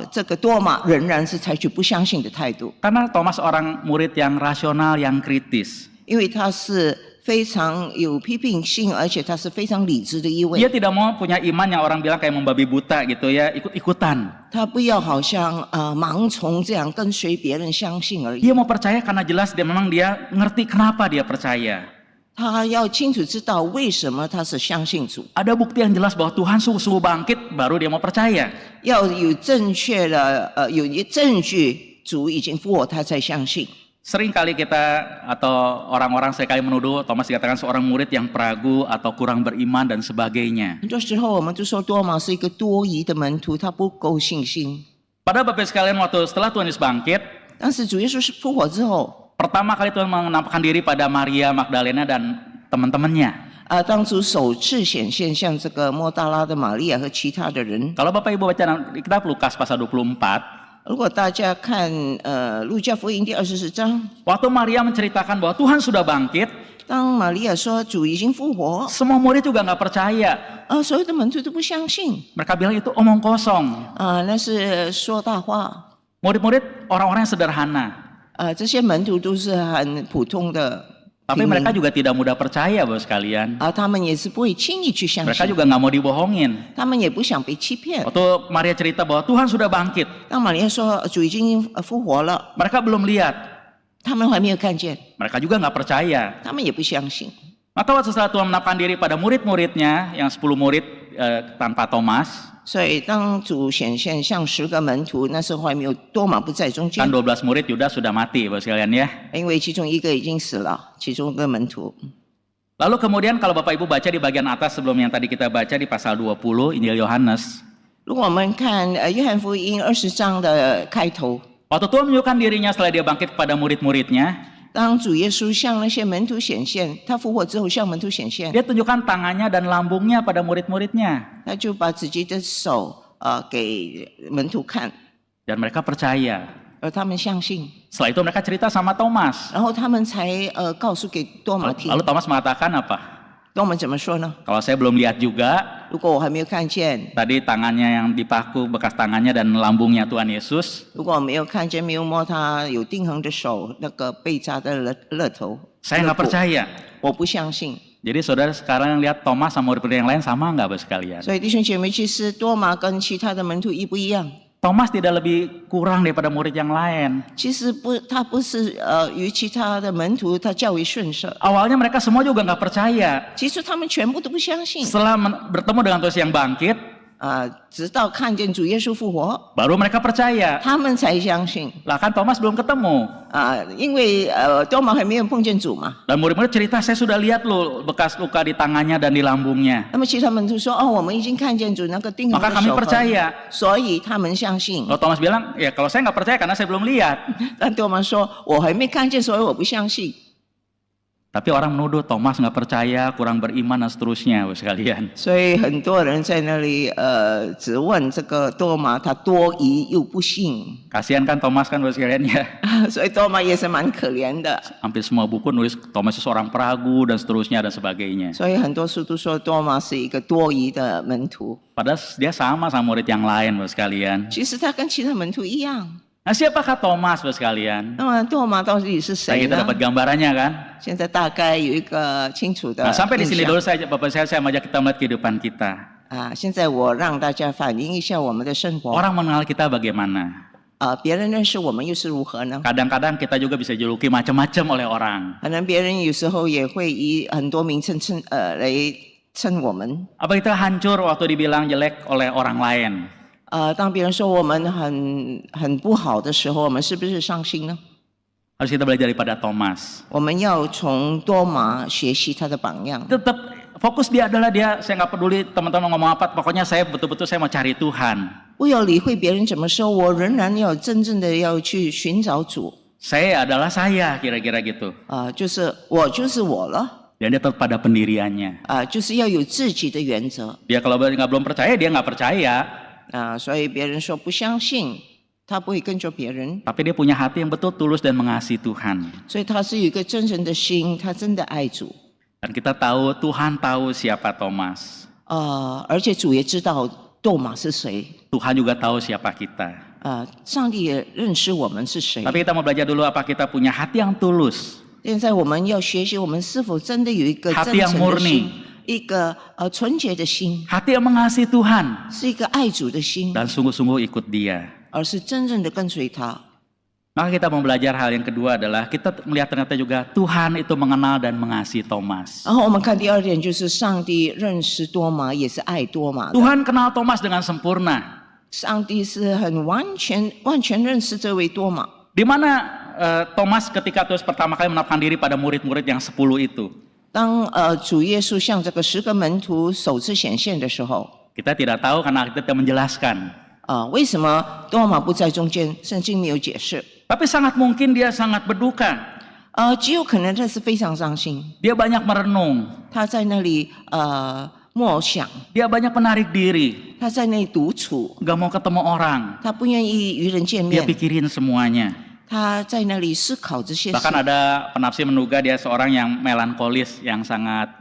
这个多马仍然是采取不相信的态度， Karena Thomas orang murid yang rasional, yang kritis. 因为他是非常有批评性，而且他是非常理智的一 Dia 位。 tidak mau punya iman yang orang bilang kayak membabi buta gitu ya, ikut-ikutan. 他不要好像盲从这样跟随别人相信而已， Dia mau percaya karena jelas dia memang dia ngerti kenapa dia percaya. 他要清楚知道为什么他是相信主， Ada bukti yang jelas bahwa Tuhan sungguh bangkit, baru dia mau percaya. 要有正确的有证据主已经复活，他才相信。 Sering kali kita atau orang-orang seringkali menuduh Thomas dikatakan seorang murid yang peragu atau kurang beriman dan sebagainya. 很多时候我们就说多马是一个多疑的门徒，他不够信心。 Padahal Bapak sekalian waktu setelah Tuhan Yesus bangkit, 但是主耶稣是复活之后， pertama kali Tuhan menampakkan diri pada Maria Magdalena dan teman-temannya. 当主首次显现，像这个莫大拉的玛利亚和其他的人。 Kalau Bapak Ibu baca di kitab Lukas pasal 24, 如果大家看路加福音第24章， waktu Maria menceritakan bahwa Tuhan sudah bangkit, 当玛利亚说主已经复活， semua murid juga nggak percaya. 所有的门徒都不相信， Mereka bilang itu omong kosong. 那是说大话。 Murid-murid orang-orang yang sederhana. 这些门徒都是很普通的 Tapi 平民 mereka juga tidak mudah percaya, Bapak sekalian. 他们也是不会轻易去相 Mereka 信， juga nggak mau dibohongin. 他们也不想被欺骗。 Waktu Maria cerita bahwa Tuhan sudah bangkit, 当玛利亚说主已经复活了， mereka belum lihat. 他们还没有看见， Mereka juga nggak percaya. 他们也不相信。 Maka waktu setelah Tuhan menampakkan diri pada murid-muridnya, yang 10 murid tanpa Thomas, 所以当主显现像10个门徒，那时候还没有多马不在中间 kan，12 murid Yudas sudah mati, Bapak sekalian ya. 因为其中一个已经死了，其中一个门徒。 Lalu kemudian kalau Bapak Ibu baca di bagian atas sebelum yang tadi kita baca di pasal 20 Injil Yohanes, 如果我们看约翰福音20章的开头， waktu Tuhan menunjukkan dirinya setelah dia bangkit kepada murid-muridnya, 当主耶稣向那些门徒显现，他复活之后向门徒显现， dia tunjukkan tangannya dan lambungnya pada murid-muridnya. 他就把自己的手给门徒看， Dan mereka percaya. 而他们相信， Setelah itu mereka cerita sama Thomas. 然后他们才告诉给多马听。 Lalu Thomas mengatakan apa? 多马怎么说呢？ Kalau saya belum lihat juga, 如果我还没有看见， tadi tangannya yang dipaku, bekas tangannya dan lambungnya Tuhan Yesus, 如果我没有看见，没有摸他有钉痕的手，那个被扎的肋头， saya nggak percaya. 我不相信。 Jadi saudara sekarang lihat Thomas sama murid-murid yang lain sama nggak Bapak sekalian? 所以弟兄姐妹，其实多马跟其他的门徒一不一样？ Thomas tidak lebih kurang daripada murid yang lain. 其实不，他不是与其他的门徒他较为顺色。 Awalnya mereka semua juga nggak percaya. 其实他们全部都不相信。 Setelah bertemu dengan Tuhan yang bangkit, 直到看见主耶稣复活， baru mereka percaya. 他们才相信 Lah kan Thomas belum ketemu. 因为多马还没有碰见主嘛。 Dan murid-murid cerita, saya sudah lihat loh bekas luka di tangannya dan di lambungnya. 那么其他门徒说：“哦，我们已经看见主那个钉痕 Maka 的 kami 手痕。” percaya. 所以他们相信。 Kalau Thomas bilang, ya kalau saya nggak percaya karena saya belum lihat. 但多马说：“我还没看见，所以我不相信。” Tapi orang menuduh Thomas nggak percaya, kurang beriman dan seterusnya, sekalian. 所以很多人在那里质问这个多马，他多疑又不信， Kasihan kan Thomas kan, sekalian ya. 所以多马也是蛮可怜的。 Hampir semua buku nulis Thomas itu seorang peragu dan seterusnya dan sebagainya. 所以很多书都说多马是一个多疑的门徒， Padahal dia sama murid yang lain, sekalian. 其实他跟其他门徒一样。 Nah, siapakah Thomas, sekalian? 那么多马到底是 Nah, 谁 kita 呢？ dapat gambarannya kan? 现在大概有一个清楚的 Nah, sampai di 印 sini 象 dulu Bapak saya mengajak kita melihat kehidupan kita. 现在我让大家反映一下我们的生活。 Orang mengenal kita bagaimana? 别人认识我们又是如何呢？ Kadang-kadang kita juga bisa dijuluki macam-macam oleh orang. 可能别人有时候也会以很多名称来称我们。 Apa kita hancur waktu dibilang jelek oleh orang lain? 当别人说我们很不好的时候，我们是不是伤心呢？ Harus kita belajar daripada Thomas. 我们要从多马学习他的榜样。 Tetap fokus dia adalah dia, saya nggak peduli teman-teman ngomong apa, pokoknya saya betul-betul saya mau cari Tuhan. 不要理会别人怎么说，我仍然要真正的要去寻找主。 Saya adalah saya, kira-kira gitu. 就是我了。 Dan dia tetap pada pendiriannya. 就是要有自己的原则。 Dia kalau belum percaya, dia nggak percaya. 所以别人说不相信，他不会跟着别人。 Tapi dia punya hati yang betul tulus dan mengasihi Tuhan. 所以他是有一个真诚的心，他真的爱主。 Dan kita tahu, Tuhan tahu siapa Thomas. 而且主也知道多马是谁。 Tuhan juga tahu siapa kita. 上帝也认识我们是谁。 Tapi kita mau belajar dulu apa kita punya hati yang tulus. 现在我们要学习，我们是否真的有一个 Hati 真 yang 诚的 murni. 心，一个纯洁的心， Hati yang mengasihi Tuhan. 是一个爱主的心， Dan sungguh-sungguh ikut dia. 而是真正的跟随他。 Maka kita mau belajar hal yang kedua adalah kita melihat ternyata juga Tuhan itu mengenal dan mengasihi Thomas. 然后我们看第二点，就是上帝认识多马，也是爱多马的。 Tuhan kenal Thomas dengan sempurna. 上帝是很完全认识这位多马。 Di mana Thomas ketika terus pertama kali menampakkan diri pada murid-murid yang 10 itu? 当主耶稣向这个10个门徒首次显现的时候， Kita tidak tahu karena kita tidak menjelaskan. 为什么多马不在中间？圣经没有解释。 Tapi sangat mungkin dia sangat berduka. 极有可能他是非常伤心， Dia banyak merenung. 他在那里默想， Dia banyak menarik diri. 他在那里独处， Gak mau ketemu orang. 他不愿意与人见 Dia 面， pikirin semuanya. 他在那里思考这些事。 Bahkan ada penafsir menduga dia seorang yang melankolis, yang sangat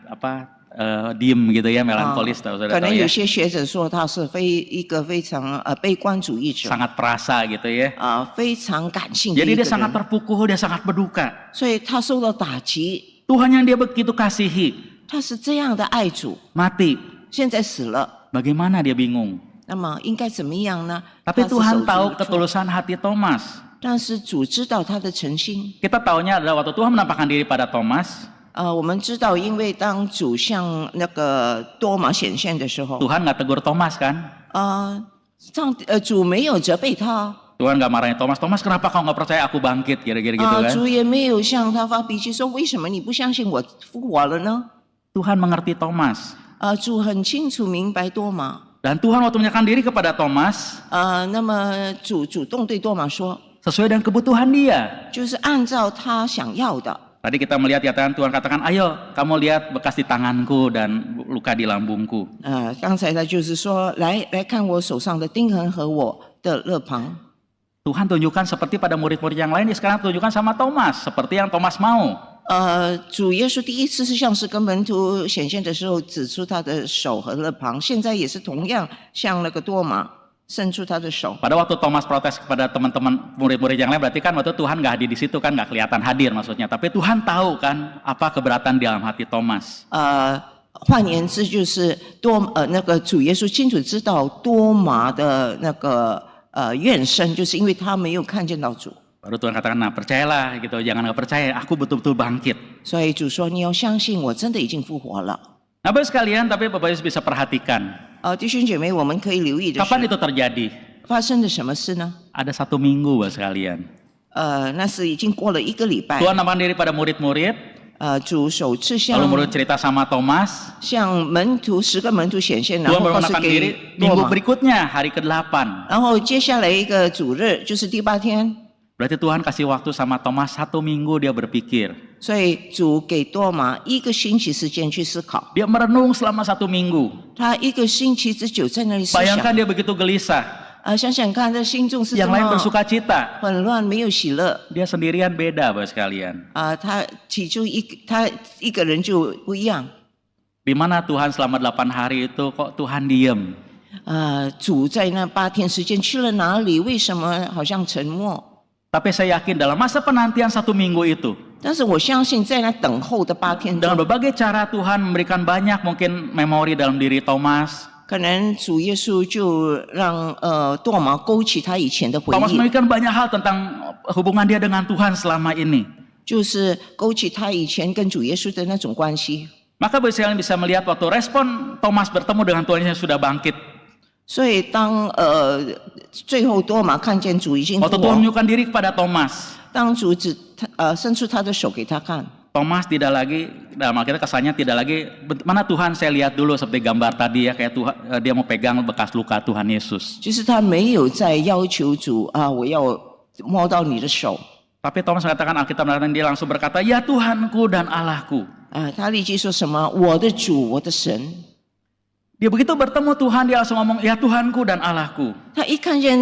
diem gitu ya, melankolis tahu 可 saudara 能 tahu 有 ya. 些学者说他是一个非常悲观主义者， Sangat perasa gitu ya. 非常感性的 Jadi 一个 dia sangat 人， terpukul, dia sangat berduka. 所以他受到打击。 Tuhan yang dia begitu kasihi, 他是这样的爱主， mati. 现在死了， Bagaimana dia bingung? 那么应该怎么样呢？ Tapi 他是 Tuhan 手足 tahu 无措 ketulusan hati Thomas. 但是主知道他的诚心。 Kita tahunya adalah waktu Tuhan menampakkan diri pada Thomas, 我们知道，因为当主向那个多马显现的时候， Tuhan nggak tegur Thomas kan? 主没有责备他， Tuhan nggak marahin Thomas. Thomas kenapa kau nggak percaya aku bangkit? Kira-kira gitu kan? 主也没有向他发脾气说为什么你不相信我复活了呢？ Tuhan mengerti Thomas. 主很清楚明白多马， Dan Tuhan waktu menyerahkan diri kepada Thomas, 那么主动对多马说， sesuai dengan kebutuhan dia. 就是按照他想要的。 Tadi kita melihat ya Tuhan katakan, ayo kamu lihat bekas di tanganku dan luka di lambungku. 刚才他就是说，来看我手上的钉痕和我的肋旁。 Tuhan tunjukkan seperti pada murid-murid yang lain, sekarang tunjukkan sama Thomas, seperti yang Thomas mau. 主耶稣第一次是向10个门徒显现的时候，指出他的手和肋旁，现在也是同样向那个多马伸出他的手。 Pada waktu Thomas protes kepada teman-teman murid-murid yang lain, berarti kan waktu Tuhan nggak hadir di situ kan, nggak kelihatan hadir maksudnya. Tapi Tuhan tahu kan apa keberatan di dalam hati Thomas. 换言之，就是那个主耶稣清楚知道多马的那个怨声，就是因为他没有看见到主。 Baru Tuhan katakan, nah percayalah gitu, jangan nggak percaya, aku betul-betul bangkit. 所以主说你要相信，我真的已经复活了。 Nah Bapak sekalian, tapi Bapak bisa perhatikan. 弟兄姐妹，我们可以留意的 Kapan 是 itu terjadi? 发生了什么事呢？ Ada 1 minggu Bapak sekalian. 那是已经过了1个礼拜。 Tuhan nampakkan diri pada murid-murid, 主首次 lalu 向 murid cerita sama Thomas. 门徒10个门徒显现，然 Tuhan 后 baru 告诉 menampakkan 给 diri 多 minggu 马。 berikutnya, hari ke-8. 然后接下来一个主日就是第8天， Berarti Tuhan kasih waktu sama Thomas 1 minggu dia berpikir. 所以主给多马1个星期时间去思考。 Dia merenung selama 1 minggu. 他1个星期之久在那里思想。 Bayangkan dia begitu gelisah. 想想看，这心中是这 Yang lain 么 bersuka cita. 混乱，没有喜乐。 Dia sendirian beda Bapak sekalian. 他起初他一个人就不一样。 Di mana Tuhan selama 8 hari itu kok Tuhan diem? 主在那8天时间去了哪里？为什么好像沉默？ Tapi saya yakin dalam masa penantian 1 minggu itu, 但是我相信，在那等候的8天 dengan 中， berbagai cara Tuhan memberikan banyak mungkin memori dalam diri Thomas. 可能主耶稣就让多马勾起他以前的回 Thomas 忆， memberikan banyak hal tentang hubungan dia dengan Tuhan selama ini. 就是勾起他以前跟主耶稣的那种关系。 Maka Bapak sekalian bisa melihat waktu respon Thomas bertemu dengan Tuhan Yesus sudah bangkit. 所以当最后多马看见主已经复 Waktu 活 Tuhan， menunjukkan diri kepada Thomas, 当主伸出他的手给他看， Thomas tidak lagi, dalam Alkitab kesannya tidak lagi, mana Tuhan saya lihat dulu seperti gambar tadi ya, kayak Tuhan, dia mau pegang bekas luka Tuhan Yesus. 就是他没有在要求主我要摸到你的手。 Tapi Thomas mengatakan, Alkitab mengatakan dia langsung berkata, ya Tuhanku dan Allahku. 他立即说什么？我的主，我的神。 Dia begitu bertemu Tuhan, dia langsung ngomong, ya Tuhanku dan Allahku. 他一看见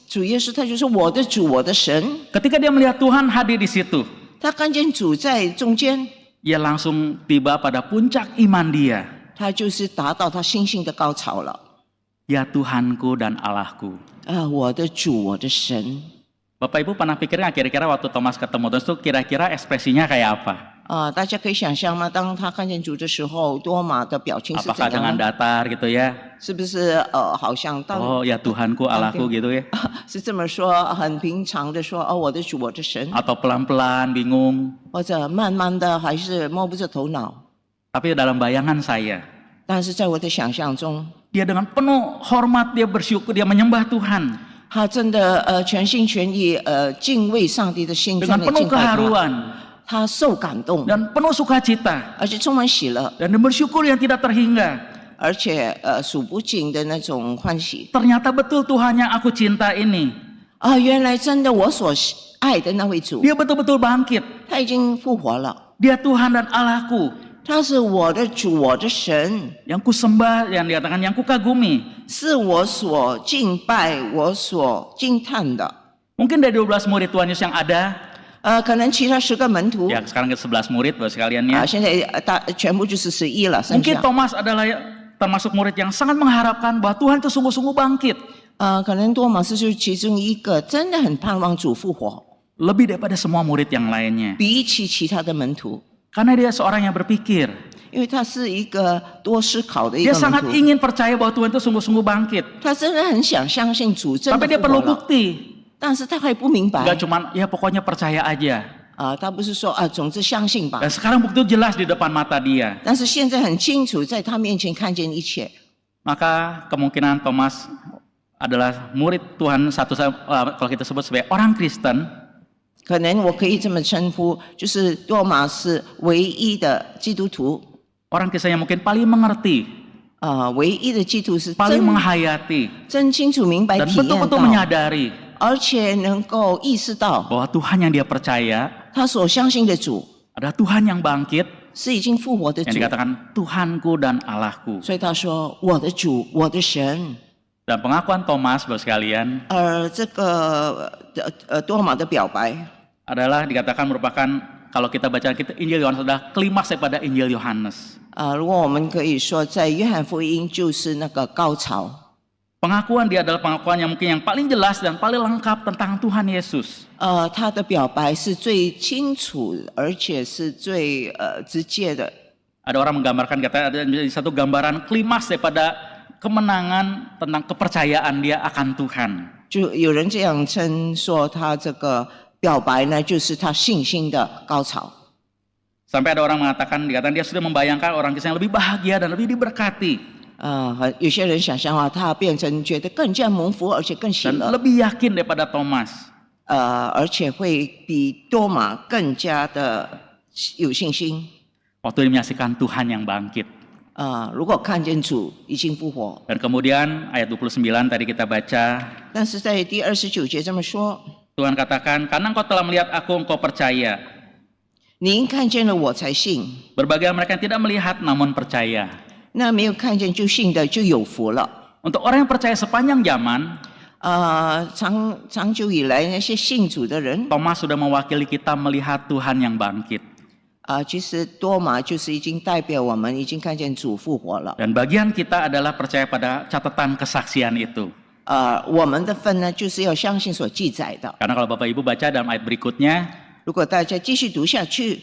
主耶稣，他就说我的主，我的神。 Ketika dia melihat Tuhan hadir di situ, 他看见主在中间， ia langsung tiba pada puncak iman dia. 他就是达到他心性的高潮了。 Ya Tuhanku dan Allahku. 我的主，我的神。 Bapak Ibu pernah pikirnya kira-kira waktu Thomas ketemu Tuhan itu kira-kira ekspresinya kayak apa? 大家可以想象吗？当他看见主的时候，多马的表情是 Apakah 怎样 dengan 呢？ datar gitu ya? 是不是好像到 Oh ya Tuhanku Allahku gitu ya? 是这么说，很平常的说我的主，我的神， Atau pelan-pelan bingung? 或者慢慢的还是摸不着头脑。 Tapi dalam bayangan saya, 但是在我的想象中， dia dengan penuh hormat dia bersyukur, dia menyembah Tuhan 他真的全心全意敬畏上帝的心，真 dengan 的 penuh 敬拜他。 keharuan 他受感动， dan penuh sukacita 而且充满喜乐， dan bersyukur yang tidak terhingga. 而且数不尽的那种欢喜。 Ternyata betul Tuhan yang aku cinta ini. 原来真的我所爱的那位主， Dia betul-betul bangkit. 他已经复活了。 Dia Tuhan dan Allahku 他是我的主，我的神， yang kusembah, yang dikatakan yang kukagumi. 是我所敬拜、我所惊叹的。 Mungkin dari 12 murid Tuhan Yesus yang ada, 可能其他10个门徒， ya sekarang ke 11 murid Bapak sekalian ya. 现在全部就是11了，剩 Mungkin 下。 Thomas adalah termasuk murid yang sangat mengharapkan bahwa Tuhan itu sungguh-sungguh bangkit. 可能多马斯就是其中一个，真的很盼望主复活， Lebih daripada semua murid yang lainnya. 比起其他的门徒， Karena dia seorang yang berpikir. 因为他是一个多思考的一 Dia 个门 sangat 徒， ingin percaya bahwa Tuhan itu sungguh-sungguh bangkit. 他真的很想相信主真 Tapi 的 dia 复 perlu 活了， bukti. 但是他还不明白 Gak cuman ya pokoknya percaya aja. 他不是说总之相信吧 Dan，sekarang bukti itu jelas di depan mata dia. 但是现在很清楚，在他面前看见一切。 Maka kemungkinan Thomas adalah murid Tuhan kalau kita sebut sebagai orang Kristen. 可能我可以这么称呼，就是多马是唯一的基督徒， Orang Kristen yang mungkin paling mengerti, 唯一的基督徒是 paling menghayati, 真清楚明白 dan 体验 betul-betul 到， menyadari 而且能够意识到 bahwa Tuhan yang dia percaya 他所相信的主 adalah Tuhan yang bangkit, 是已经复活的 yang 主， dikatakan Tuhanku dan Allahku. 所以他说我的主，我的神。 Dan pengakuan Thomas, Bapak sekalian, 这个多马的表白， adalah dikatakan merupakan kalau kita baca Injil Yohanes adalah klimaks daripada Injil Yohanes. 如果我们可以说，在约翰福音就是那个高潮。 Pengakuan dia adalah pengakuan yang mungkin yang paling jelas dan paling lengkap tentang Tuhan Yesus. 他的表白是最清楚，而且是最直接的。 Ada orang menggambarkan kata ada satu gambaran klimaks daripada kemenangan tentang kepercayaan dia akan Tuhan. 就有人这样称说，他这个表白呢，就是他信心的高潮。 Sampai ada orang mengatakan, dikatakan dia sudah membayangkan orang Kristen yang lebih bahagia dan lebih diberkati. 有些人想象他变成觉得更加蒙福，而且更喜 dan 乐， lebih yakin daripada Thomas. 而且会比多马更加的有信心。 Waktu dia menyaksikan Tuhan yang bangkit. 如果看见主已经复活， Dan kemudian ayat 29 tadi kita baca, 但是在第29节这么说， Tuhan katakan, karena engkau telah melihat aku, engkau percaya. 您看见了我才信， Berbagai mereka yang tidak melihat namun percaya. 那没有看见就信的就有福了。 Untuk orang yang percaya sepanjang zaman, 长久以来那些信主的人， Thomas sudah mewakili kita melihat Tuhan yang bangkit. 其实多马就是已经代表我们已经看见主复活了。 Dan bagian kita adalah percaya pada catatan kesaksian itu. 我们的份呢，就是要相信所记载的。 Karena kalau Bapak Ibu baca dalam ayat berikutnya, 如果大家继续读下去，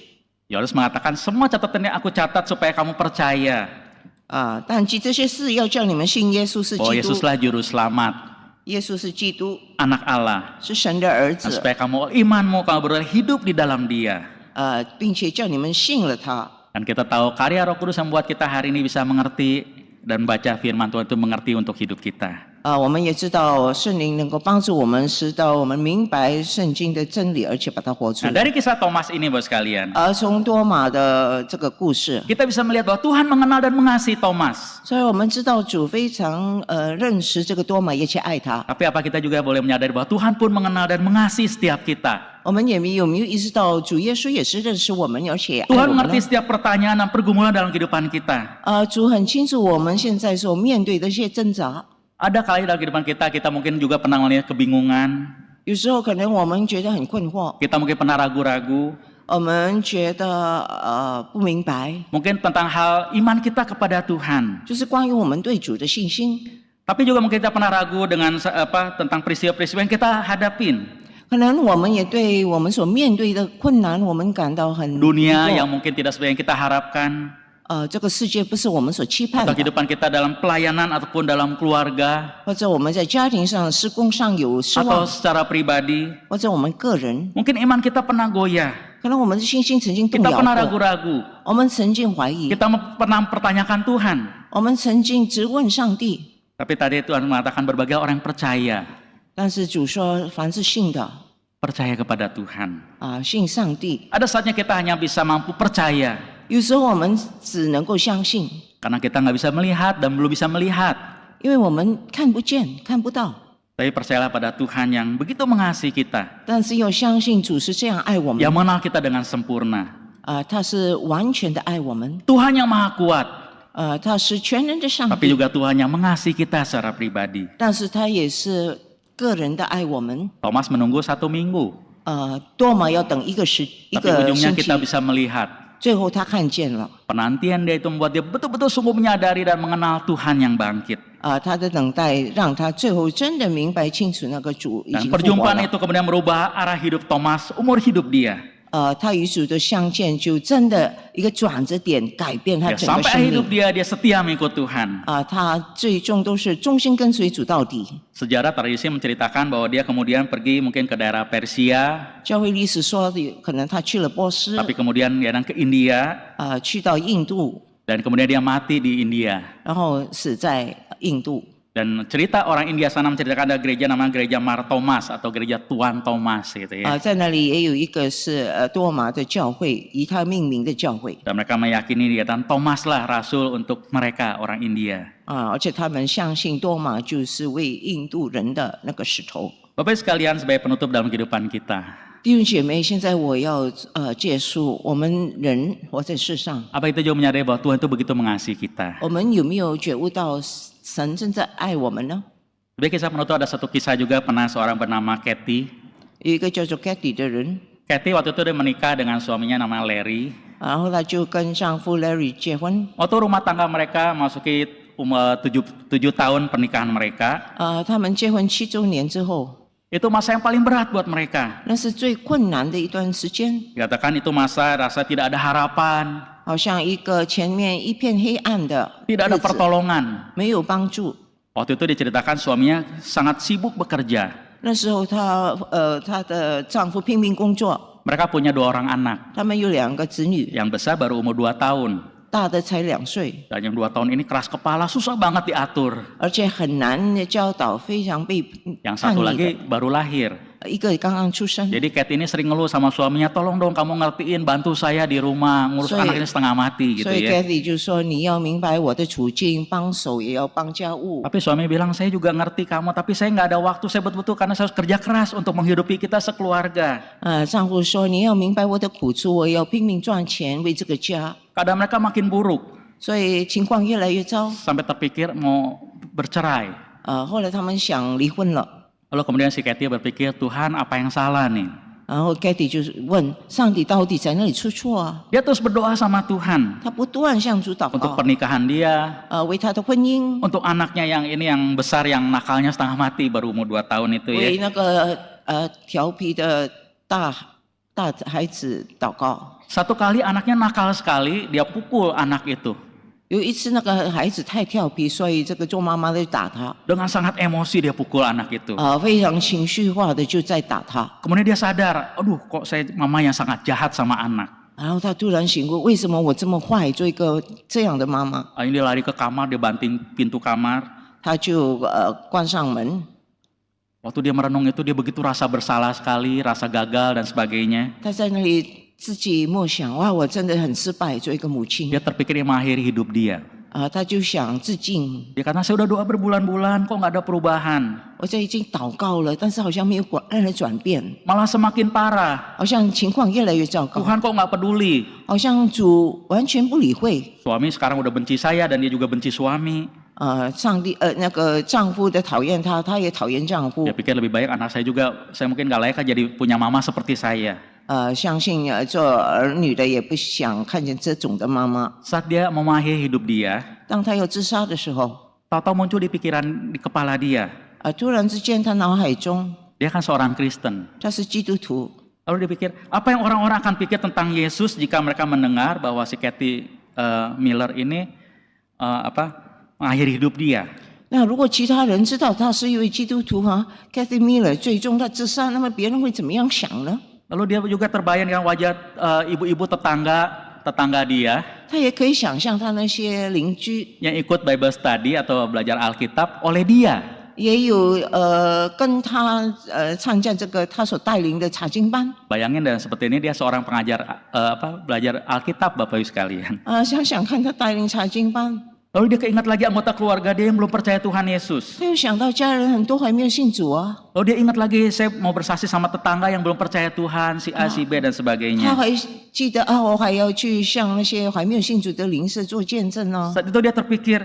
Yohanes mengatakan semua catatan yang aku catat supaya kamu percaya 但记这些事要叫你们信耶稣是 bahwa 基督， Yesuslah juru selamat, 耶稣是基督， anak Allah. 是神的儿 Dan 子， supaya kamu imanmu kamu beroleh hidup di dalam Dia. 并且叫你们信了他。 Dan kita tahu karya Roh Kudus yang membuat kita hari ini bisa mengerti dan baca firman Tuhan itu mengerti untuk hidup kita. 我们也知道圣灵能够帮助我们，使到我们明白圣经的真理，而且把它活出 Nah, 来。 dari kisah Thomas ini Bapak sekalian, 从多马的这个故事， kita bisa melihat bahwa Tuhan mengenal dan mengasihi Thomas. 所以我们知道主非常认识这个多马，也且爱他。 Tapi apa kita juga boleh menyadari bahwa Tuhan pun mengenal dan mengasihi setiap kita. 我们也有没有意识到主耶稣也是认识我们，而且也爱我 Tuhan 们 mengerti 呢？ setiap pertanyaan dan pergumulan dalam kehidupan kita. 主很清楚我们现在所面对的一些挣扎。 Ada kali dalam kehidupan kita mungkin juga pernah melihat kebingungan, 有时候可能我们觉得很困惑， kita mungkin pernah ragu-ragu, 我们觉得不明白， mungkin tentang hal iman kita kepada Tuhan. 就是关于我们对主的信心。 Tapi juga mungkin kita pernah ragu dengan tentang peristiwa-peristiwa yang kita hadapin. 可能我们也对我们所面对的困难，我们感到很 Dunia 疑惑 yang mungkin tidak seperti yang kita harapkan, 这个世界不是我们所期盼 atau 的， kehidupan kita dalam pelayanan ataupun dalam keluarga, 或者我们在家庭上、施工上有失 atau 望， secara pribadi. 或者我们个人， Mungkin iman kita pernah goyah, 可能我们的信心曾经动 kita 摇 pernah 过， ragu-ragu, 我们曾经怀疑， kita pernah mempertanyakan Tuhan. 我们曾经质问上帝。 Tapi tadi Tuhan mengatakan berbagai orang yang percaya, 但是主说，凡是信的 percaya kepada Tuhan. 信上帝。 Ada saatnya kita hanya bisa mampu percaya, 有时候我们只能够相信， karena kita nggak bisa melihat dan belum bisa melihat. 因为我们看不见、看不到。 Tapi percayalah pada Tuhan yang begitu mengasihi kita, 但是要相信主是这样爱我们 yang mengenal kita dengan sempurna. 他是完全的爱我们， Tuhan yang maha kuat, 他是全能的上 tapi 帝， juga Tuhan yang mengasihi kita secara pribadi. 但是他也是个人的爱我们。 Thomas menunggu 1 minggu, 多马要等一个 tapi 星 ujungnya 期， kita bisa melihat 最后他看见了。 penantian dia itu membuat dia betul-betul sungguh menyadari dan mengenal Tuhan yang bangkit. 他的等待让他最后真的明白清楚那个主已 Dan 经复活 perjumpaan 了。 itu kemudian merubah arah hidup Thomas, umur hidup dia. 他与主的相见就真的一个转折点，改变他 Ya, 整个 sampai 生 akhir hidup 命。 dia setia mengikut Tuhan. 他最终都是忠心跟随主到底。 Sejarah tradisi menceritakan bahwa dia kemudian pergi mungkin ke daerah Persia, 教会历史说，可能他去了波斯， tapi kemudian dia ke India, 去到印度， dan kemudian dia mati di India. 然后死在印度。 Dan cerita orang India sana menceritakan ada gereja namanya gereja Mar Thomas atau gereja Tuan Thomas gitu ya. 在那里也有一个是多马的教会，以他命名的教会。 Dan mereka meyakini dia dan Thomas lah rasul untuk mereka orang India. 而且他们相信多马就是为印度人的那个石头。 Bapak sekalian sebagai penutup dalam kehidupan kita, 弟兄姐妹，现在我要结束。我们人活在世上， apa itu juga menyadari bahwa Tuhan itu begitu mengasihi kita? 我们有没有觉悟到神正在爱我们呢？ Sebagai kisah penutup ada satu kisah juga pernah seorang bernama Kathy. 有一个叫做 Kathy 的人， Kathy waktu itu dia menikah dengan suaminya namanya Larry. 然后他就跟丈夫 Larry 结婚。 Waktu rumah tangga mereka masuki 7 tahun pernikahan mereka, 他们结婚7周年之后， itu masa yang paling berat buat mereka. 那是最困难的一段时间， Dikatakan itu masa rasa tidak ada harapan, 好像一个前面一片黑暗的 tidak ada 日子， pertolongan. 没有帮助。 Waktu itu diceritakan suaminya sangat sibuk bekerja. 那时候她的丈夫拼命工作， Mereka punya 2 orang anak. 他们有2个子女， Yang besar baru umur 2 tahun. 大的才2岁， Dan yang 2 tahun ini keras kepala, susah banget diatur. 而且很难教导，非常被 Yang 叛 satu 逆 lagi 的。 baru lahir. 一个刚刚出生， Jadi Kat ini sering ngeluh sama suaminya, tolong dong kamu ngertiin, bantu saya di rumah, ngurus So, anak ini setengah mati gitu 所以 ya. Kathy 就说你要明白我的处境，帮手也要帮家务。 Tapi suami bilang, saya juga ngerti kamu, tapi saya nggak ada waktu, saya betul-betul karena saya harus kerja keras untuk menghidupi kita sekeluarga. 丈夫说你要明白我的苦处，我要拼命赚钱为这个家。 Keadaan mereka makin buruk, 所以情况越来越糟。 sampai terpikir mau bercerai. 后来他们想离婚了， Lalu kemudian si Katie berpikir, Tuhan apa yang salah nih? 然后 Kathy 就问上帝到底在哪里出错啊？ Dia terus berdoa sama Tuhan 他不断向主祷 untuk 告， pernikahan dia, 为他的婚姻， untuk anaknya yang ini yang besar yang nakalnya setengah mati baru umur 2 tahun itu 为 ya. 那个调皮的大孩子祷告。 Satu kali anaknya nakal sekali, dia pukul anak itu. 有一次那个孩子太调皮，所以这个做妈妈的就打他， Dengan sangat emosi dia pukul anak itu. 非常情绪化的就在打他。 Kemudian dia sadar, aduh kok saya mama yang sangat jahat sama anak. 然后他突然醒悟，为什么我这么坏，做一个这样的妈妈？ Akhirnya dia lari ke kamar, dia banting pintu kamar. 他就关上门。 Waktu dia merenung itu dia begitu rasa bersalah sekali, rasa gagal dan sebagainya. 他在那里自己默想，哇，我真的很失败，做一个母亲。 Dia terpikir dia mengakhiri hidup dia. 他就想自尽， Dia kata saya udah doa berbulan-bulan kok nggak ada perubahan. 我这已经祷告了，但是好像没有任何转变， Malah semakin parah. 好像情况越来越糟糕， Tuhan kok nggak peduli. 好像主完全不理会。 Suami sekarang udah benci saya dan dia juga benci suami. 上帝那个丈夫的讨厌他，他也讨厌丈夫 Dia。pikir lebih baik anak saya juga, saya mungkin nggak layak kan jadi punya mama seperti saya. 相信做儿女的也不想看见这种的妈妈。 Saat dia mau mengakhiri hidup dia, 当他要自杀的时候， tahu-tahu muncul di pikiran di kepala dia. 突然之间他脑海中 Dia kan seorang Kristen. 他是基督徒， Lalu dia pikir, apa yang orang-orang akan pikir tentang Yesus jika mereka mendengar bahwa si Kathy Miller ini mengakhiri hidup dia. 那如果其他人知道他是一位基督徒Kathy Miller 最终他自杀，那么别人会怎么样想呢？ Lalu dia juga terbayang dengan wajah ibu-ibu tetangga dia 他也可以想象他那些邻居 yang ikut Bible study atau belajar Alkitab oleh dia. 也有跟他参加这个他所带领的查经班 Bayangin dan seperti ini dia seorang pengajar belajar Alkitab Bapak Ibu sekalian. 想想看他带领查经班， Lalu dia keingat lagi anggota keluarga dia yang belum percaya Tuhan Yesus. 他又想到家人很多还没有信主Lalu dia ingat lagi saya mau bersaksi sama tetangga yang belum percaya Tuhan, si A, si B dan 他 sebagainya. 还记得我还要去向那些还没有信主的邻舍做见证Saat itu dia terpikir,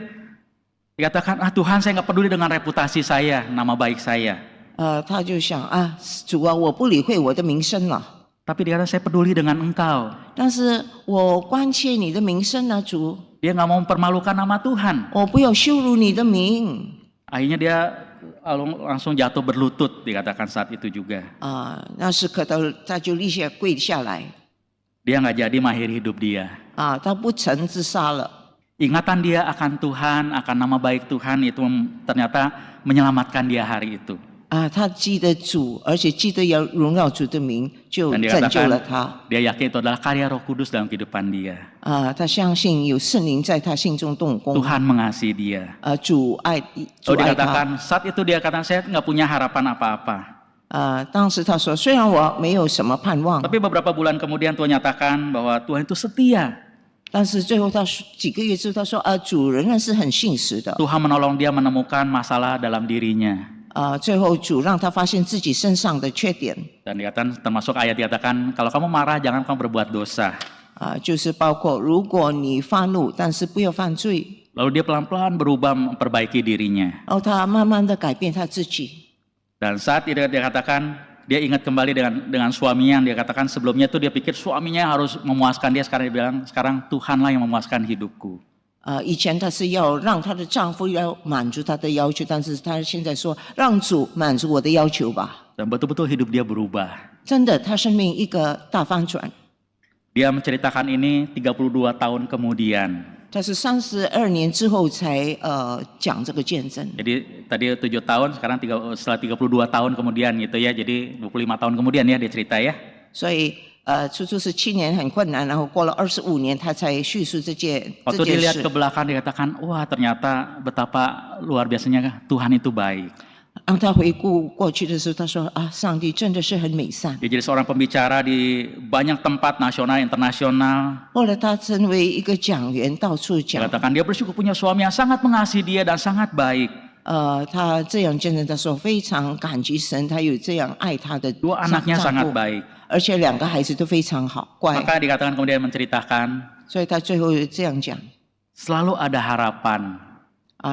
dikatakan, Tuhan saya nggak peduli dengan reputasi saya, nama baik saya. 他就想主我不理会我的名声了， Tapi dia kata saya peduli dengan engkau. 但是我关切你的名声主， Dia nggak mau mempermalukan nama Tuhan. 我不要羞辱你的名。 Akhirnya dia langsung jatuh berlutut, dikatakan saat itu juga. 那时刻他就立下跪下来 Dia nggak jadi mengakhiri hidup dia. 他不曾自杀了。 Ingatan dia akan Tuhan, akan nama baik Tuhan itu ternyata menyelamatkan dia hari itu. 他记得主，而且记得要荣耀主的名，就 Dan dia 拯救了 katakan, 他。 dia yakin itu adalah karya Roh Kudus dalam kehidupan dia. 他相信有圣灵在他心中动工。 Tuhan mengasihi dia. 主爱 Lalu 他。 dikatakan, saat itu dia katakan saya nggak punya harapan apa-apa. 当时他说，虽然我没有什么盼望， Tapi beberapa bulan kemudian Tuhan nyatakan bahwa Tuhan itu setia. 但是最后几个月之后，他说主仍然是很信实的。 Tuhan menolong dia menemukan masalah dalam dirinya. 最后主让他发现自己身上的缺点。 Dan dikatakan termasuk ayat dikatakan kalau kamu marah jangan kamu berbuat dosa. 就是包括如果你发怒，但是不要犯罪。 Lalu dia pelan-pelan berubah memperbaiki dirinya. 他慢慢的改变他自己。 Dan saat dia katakan dia ingat kembali dengan suaminya yang dia katakan sebelumnya itu dia pikir suaminya harus memuaskan dia, sekarang dia bilang sekarang Tuhanlah yang memuaskan hidupku. 以前她是要让她的丈夫要满足她的要求，但是她现在说让主满足我的要求吧。 Dan betul-betul hidup dia berubah. 真的，她生命一个大翻转。 Dia menceritakan ini 32 tahun kemudian. 她是32年之后才讲这个见证。 Jadi tadi 7 tahun, sekarang setelah 32 tahun kemudian gitu ya. Jadi 25 tahun kemudian ya dia cerita ya. 所以出租是7年很困难，然后过了25年，他才叙述这件 Waktu 事 dilihat ke。belakang dikatakan, wah ternyata betapa luar biasanya Tuhan itu baik. 当他回顾过去的时候，他说啊，上帝真的是很美善。 Dia jadi seorang pembicara di banyak tempat nasional, internasional. 后来他成为一个讲员，到处讲。 Dikatakan dia bersyukur punya suami yang sangat mengasihi dia dan sangat baik. 他这样见证，他说非常感激神，他有这样爱他的 Dua anaknya 丈 sangat 夫， baik. 而且2个孩子都非常好，乖。 Maka dikatakan kemudian menceritakan, 所以他最后这样讲 selalu ada harapan.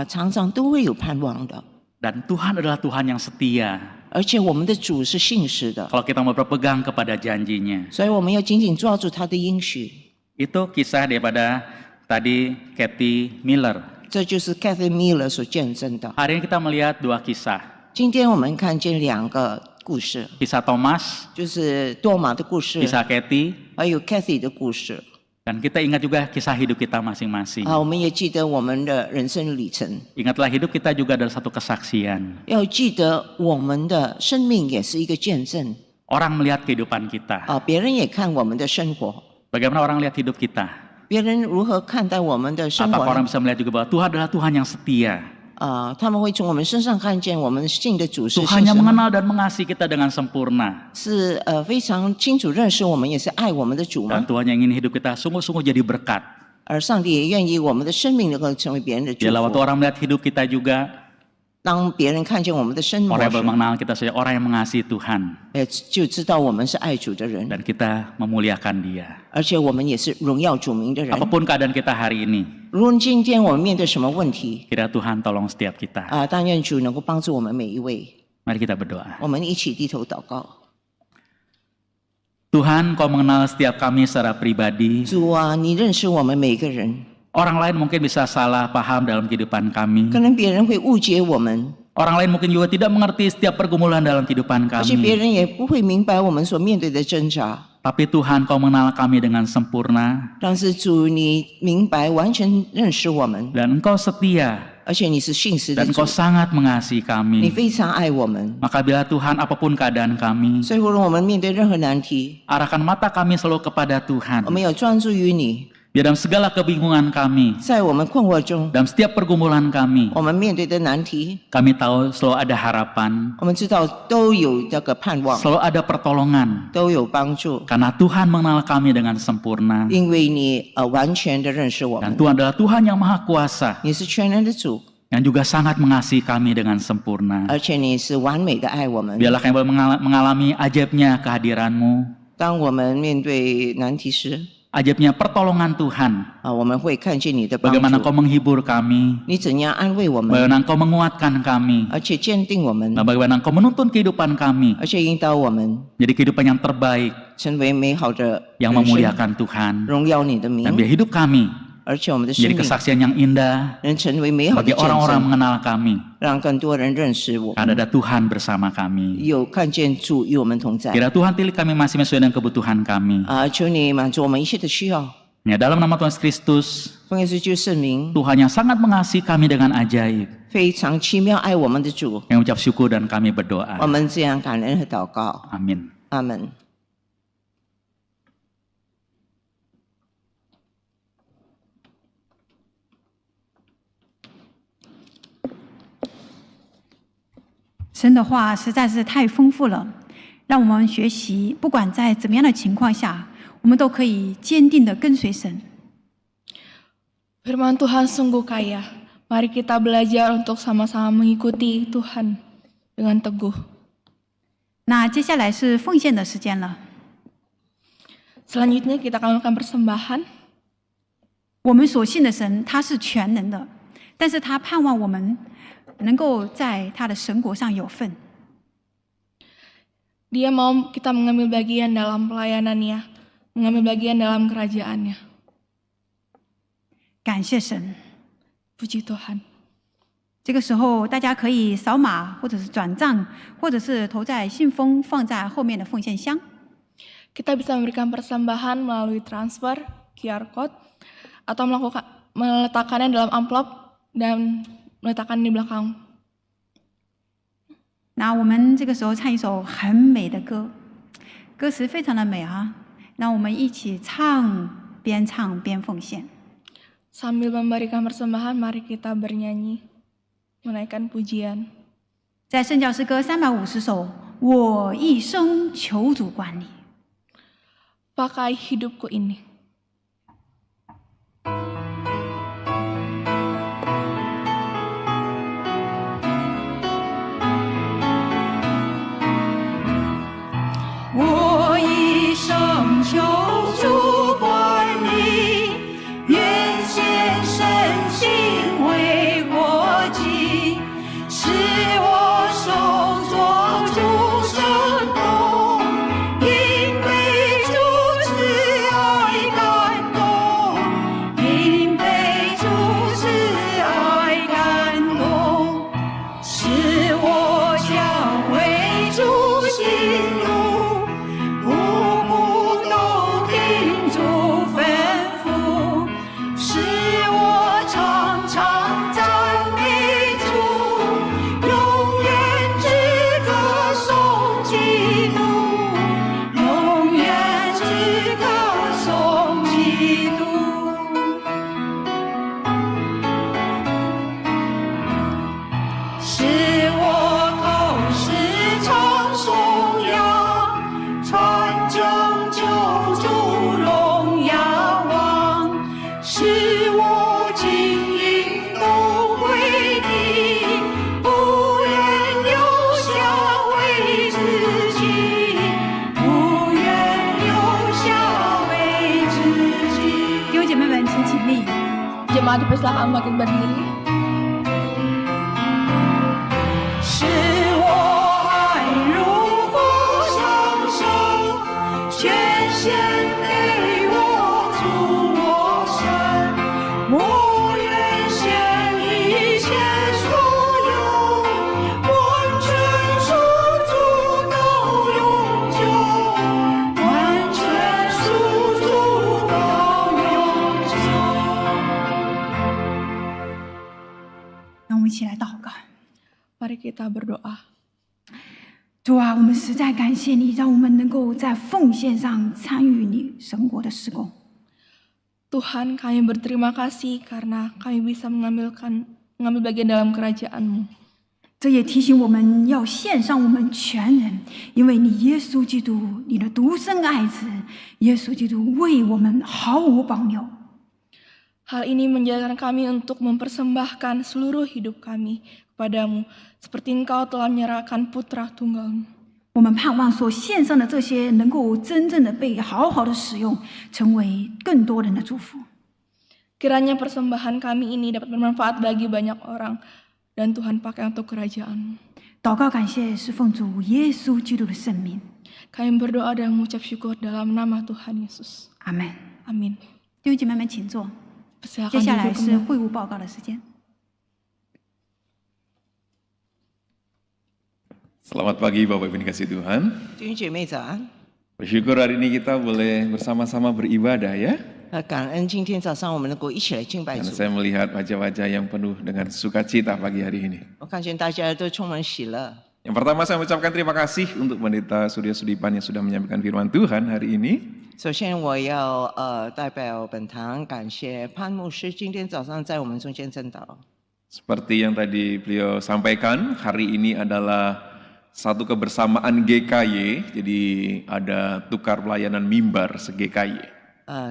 常常都会有盼望的。 Dan Tuhan adalah Tuhan yang setia. 而且我们的主是信实的， Kalau kita mau berpegang kepada janjinya. 所以我们要紧紧抓住他的应许。 Itu kisah daripada tadi Kathy Miller. 这就是 Cathy Miller 所见证的。 Hari ini kita melihat dua kisah. 今天我们看见2个故事， Kisah Thomas, 就是多马的故事， kisah Kathy, 还有 Cathy 的故事。 dan kita ingat juga kisah hidup kita masing-masing. 我们也记得我们的人生里程， Ingatlah hidup kita juga adalah satu kesaksian. 要记得我们的生命也是一个见证。 Orang melihat kehidupan kita. 别人也看我们的生活， Bagaimana orang lihat hidup kita? 别人如何看待我们的生 Apakah 活 orang 呢？ bisa melihat juga bahwa Tuhan adalah Tuhan yang setia? 他们会从我们身上看见我们信的主是 Tuhan 信 yang 实吗？ mengenal dan mengasihi kita dengan sempurna. 是非常清楚认识我们，也是爱我们的主 Dan 吗？ Tuhan yang ingin hidup kita sungguh-sungguh jadi berkat. 而上帝也愿意我们的生命能够成为别人的祝 Biarlah waktu 福。 orang melihat hidup kita juga, 当别人看见我们的生活 orang yang 时， mengenal kita sebagai orang yang mengasihi Tuhan. 就知道我们是爱主的人， Dan kita memuliakan Dia. 而且我们也是荣耀主名的人。 Apapun keadaan kita hari ini, 无论今天我们面对什么问题， kiranya Tuhan tolong setiap kita. 但愿主能够帮助我们每一位。 Mari kita berdoa. 我们一起低头祷告。 Tuhan, Kau mengenal setiap kami secara pribadi. 主啊，你认识我们每个人， Orang lain mungkin bisa salah paham dalam kehidupan kami. 可能别人会误解我们， Orang lain mungkin juga tidak mengerti setiap pergumulan dalam kehidupan 而且别 kami. 人也不会明白我们所面对的挣扎。 Tapi Tuhan, Kau mengenal kami dengan sempurna. 但是主，你明白，完全认识我们， Dan Engkau setia. 而且你是信实的 Dan 主 Engkau，sangat mengasihi 你 kami. 非常爱我们。 Maka bila Tuhan apapun keadaan kami, 所以无论我们面对任何难题， arahkan mata kami selalu kepada 我 Tuhan. 们要专注于你。 Biar dalam segala kebingungan kami, 在我们困惑中， dalam setiap pergumulan kami, 我们面对的难题， kami tahu selalu ada harapan, 我们知道都有这个盼望， selalu ada pertolongan. 都有帮助， Karena Tuhan mengenal kami dengan sempurna. 因为你完全的认识我 Dan 们， Tuhan adalah Tuhan yang maha kuasa, 你是全能的主， yang juga sangat mengasihi kami dengan sempurna. 而且你是完美的爱我们。 Biarlah kami boleh mengalami ajaibnya kehadiran-Mu, 当我们面对难题时， ajaibnya pertolongan Tuhan. 我们会看见你的帮 Bagaimana 助， Engkau menghibur kami, 你怎样安慰我们， bagaimana Engkau menguatkan kami, 而且坚定我们， dan bagaimana Engkau menuntun kehidupan kami 而且引导我们 jadi kehidupan yang terbaik, 成为美好的 yang 人生， memuliakan Tuhan. 荣耀你的 Dan 名， biar hidup kami 而且我们的生 menjadi 命 kesaksian yang indah 能成为美好的 bagi 见 orang-orang 证， mengenal kami. 让更多人认识我 Karena 们， ada Tuhan bersama kami. 有看见主与我们同在。 Kira Tuhan pilih kami masih sesuai dengan kebutuhan kami. 求你满足我们一切的需要。 Ya, dalam nama Tuhan Yesus Kristus, 奉耶稣基督圣名， Tuhan yang sangat mengasihi kami dengan ajaib. 非常奇妙爱我们的主， Kami ucap syukur dan kami 我 berdoa. 们这样感恩和祷告， Amin. 阿门。神的话实在是太丰富了，让我们学习，不管在怎么样的情况下，我们都可以坚定的跟随神。 Firman Tuhan sungguh kaya. Mari kita belajar untuk sama-sama mengikuti Tuhan dengan teguh. 那接下来是奉献的时间了。 Selanjutnya kita akan melakukan persembahan. 我们所信的神，他是全能的，但是他盼望我们能够在他的神国上有份。 Dia mau kita mengambil bagian dalam pelayanannya, mengambil bagian dalam kerajaannya. 感谢神。 Puji Tuhan. 这个时候，大家可以扫码，或者是转账，或者是投在信封，放在后面的奉献箱。 Kita bisa memberikan persembahan melalui transfer, QR code, atau meletakkannya dalam amplop dan meletakkan di belakang. 那我们这个时候唱一首很美的歌，歌词非常的美啊，让我们一起唱边奉献。 Sambil memberikan persembahan, mari kita bernyanyi, menaikkan pujian. 在圣教诗歌350首，我一生求主管理。 Pakai hidupku ini. 我一生求主管理，愿献身心为国际，使我手做主生动，因被主慈爱感动，因被主慈爱感动，使我将为主行路。 步步都听主吩咐，使我常常赞美主，永远只歌颂基督，永远只歌颂基督。使我口时常颂扬，传拯救主荣耀王，使我经营都归你，不愿留下为自己，不愿留下为自己。弟兄姐妹们，请起立。 Jemaat dipersilakan bangkit berdiri. 使我爱如火上升，全献给我主我神。我愿献一切所有，完全属主到永久，完全属主到永久。 让我们一起来祷告。 Mari kita berdoa. 主啊，我们实在感谢你，让我们能够在奉献上参与你神国的施工。 Tuhan, kami berterima kasih karena kami bisa mengambil bagian dalam kerajaan-Mu. 这也提醒我们要献上我们全人，因为你耶稣基督，你的独生爱子耶稣基督为我们毫无保留。 Hal ini menjadikan kami untuk mempersembahkan seluruh hidup kami kepadamu, seperti Engkau telah menyerahkan putra tunggal-Mu. 我们盼望所献上的这些能够真正的被好好的使用，成为更多人的祝福。 Kiranya persembahan kami ini dapat bermanfaat bagi banyak orang, dan Tuhan pakai untuk kerajaan-Mu. 祷告感谢是奉主耶稣基督的圣名， Kami berdoa dan mengucap syukur dalam nama Tuhan Yesus. 阿门。 Amin. 弟兄姐妹们，请坐。 Silakan 接下来 duduk 是 kembali. 会务报告的时间。 Selamat pagi Bapak Ibu dikasih Tuhan. 弟兄姐妹早安， Bersyukur hari ini kita boleh bersama-sama beribadah ya. 感恩今天早上我们能够一起来敬拜 Karena 主。 saya melihat wajah-wajah yang penuh dengan sukacita pagi hari ini. 我看见大家都充满喜乐。 Yang pertama saya mengucapkan terima kasih untuk Pendeta Surya Sudipan yang sudah menyampaikan firman Tuhan hari ini. 首先，我要代表本堂感谢潘牧师今天早上在我们中间证道。 Seperti yang tadi beliau sampaikan, hari ini adalah satu kebersamaan GKY, jadi ada tukar pelayanan mimbar se-GKY.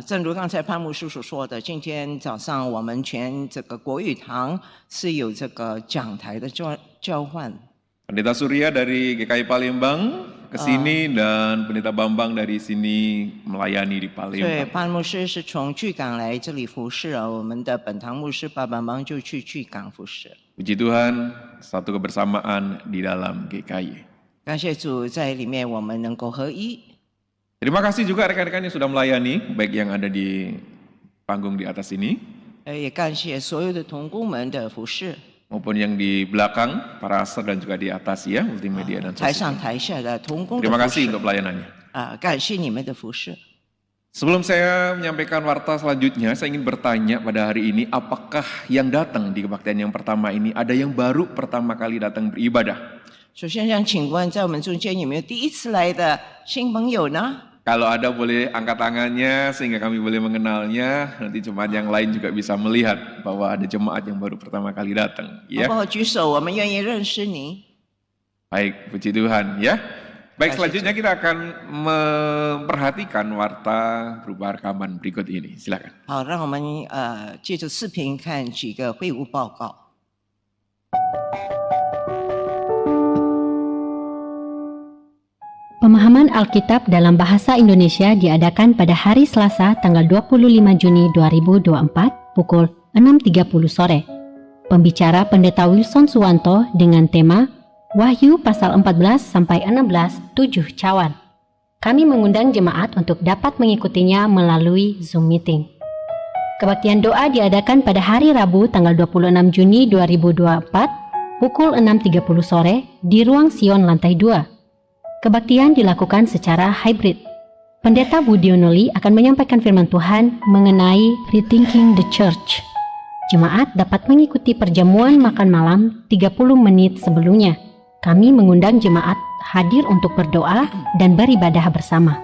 正如刚才潘牧师所说的，今天早上我们全这个国语堂是有这个讲台的交换。 Pendeta Surya dari GKI Palembang ke sini dan Pendeta Bambang dari sini melayani di 所以 Palembang. 潘牧师是从巨港来这里服侍，我们的本堂牧师巴帮忙就去巨港服侍。 Puji Tuhan, satu kebersamaan di dalam GKI. 感谢主，在里面我们能够合一。 Terima kasih juga rekan-rekan yang sudah melayani, baik yang ada di panggung di atas ini 也感谢所有的同工们的服侍， maupun yang di belakang, para aser dan juga di atas ya, multimedia dan 台 sosial. 上台下的同工的 Terima 服 kasih 侍 untuk pelayanannya. 感谢你们的服侍。 Sebelum saya menyampaikan warta selanjutnya, saya ingin bertanya pada hari ini, apakah yang datang di kebaktian yang pertama ini ada yang baru pertama kali datang beribadah? 首先想请问，在我们中间有没有第一次来的新朋友呢？ Kalau ada boleh angkat tangannya sehingga kami boleh mengenalnya. Nanti jemaat yang lain juga bisa melihat bahwa ada jemaat yang baru pertama kali datang. 好 Ya, 不好？举手，我们愿意认识你。 baik, puji Tuhan. Ya, baik. Selanjutnya kita akan memperhatikan warta berupa rekaman berikut ini. Silakan. 好，让我们借着视频看几个会务报告。 Pemahaman Alkitab dalam bahasa Indonesia diadakan pada hari Selasa tanggal 25 Juni 2024 pukul 6.30 sore. Pembicara Pendeta Wilson Suwanto dengan tema Wahyu pasal 14 sampai 16 7 cawan. Kami mengundang jemaat untuk dapat mengikutinya melalui Zoom meeting. Kebaktian doa diadakan pada hari Rabu tanggal 26 Juni 2024 pukul 6.30 sore di ruang Sion lantai 2. Kebaktian dilakukan secara hybrid. Pendeta Budionoli akan menyampaikan firman Tuhan mengenai Rethinking the Church. Jemaat dapat mengikuti perjamuan makan malam 30 menit sebelumnya. Kami mengundang jemaat hadir untuk berdoa dan beribadah bersama.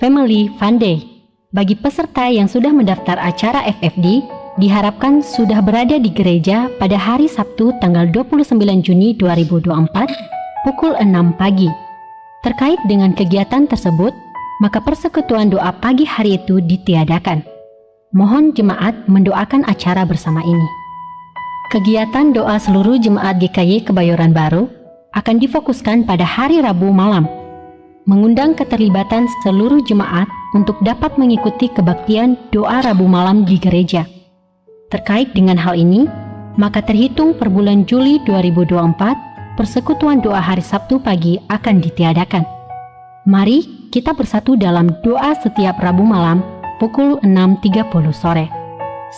Family Fun Day. Bagi peserta yang sudah mendaftar acara FFD, diharapkan sudah berada di gereja pada hari Sabtu tanggal 29 Juni 2024 pukul 6 pagi. Terkait dengan kegiatan tersebut, maka persekutuan doa pagi hari itu ditiadakan. Mohon jemaat mendoakan acara bersama ini. Kegiatan doa seluruh jemaat GKY Kebayoran Baru akan difokuskan pada hari Rabu malam, mengundang keterlibatan seluruh jemaat untuk dapat mengikuti kebaktian doa Rabu malam di gereja. Terkait dengan hal ini, maka terhitung per bulan Juli 2024, persekutuan doa hari Sabtu pagi akan ditiadakan. Mari kita bersatu dalam doa setiap Rabu malam pukul 6.30 sore.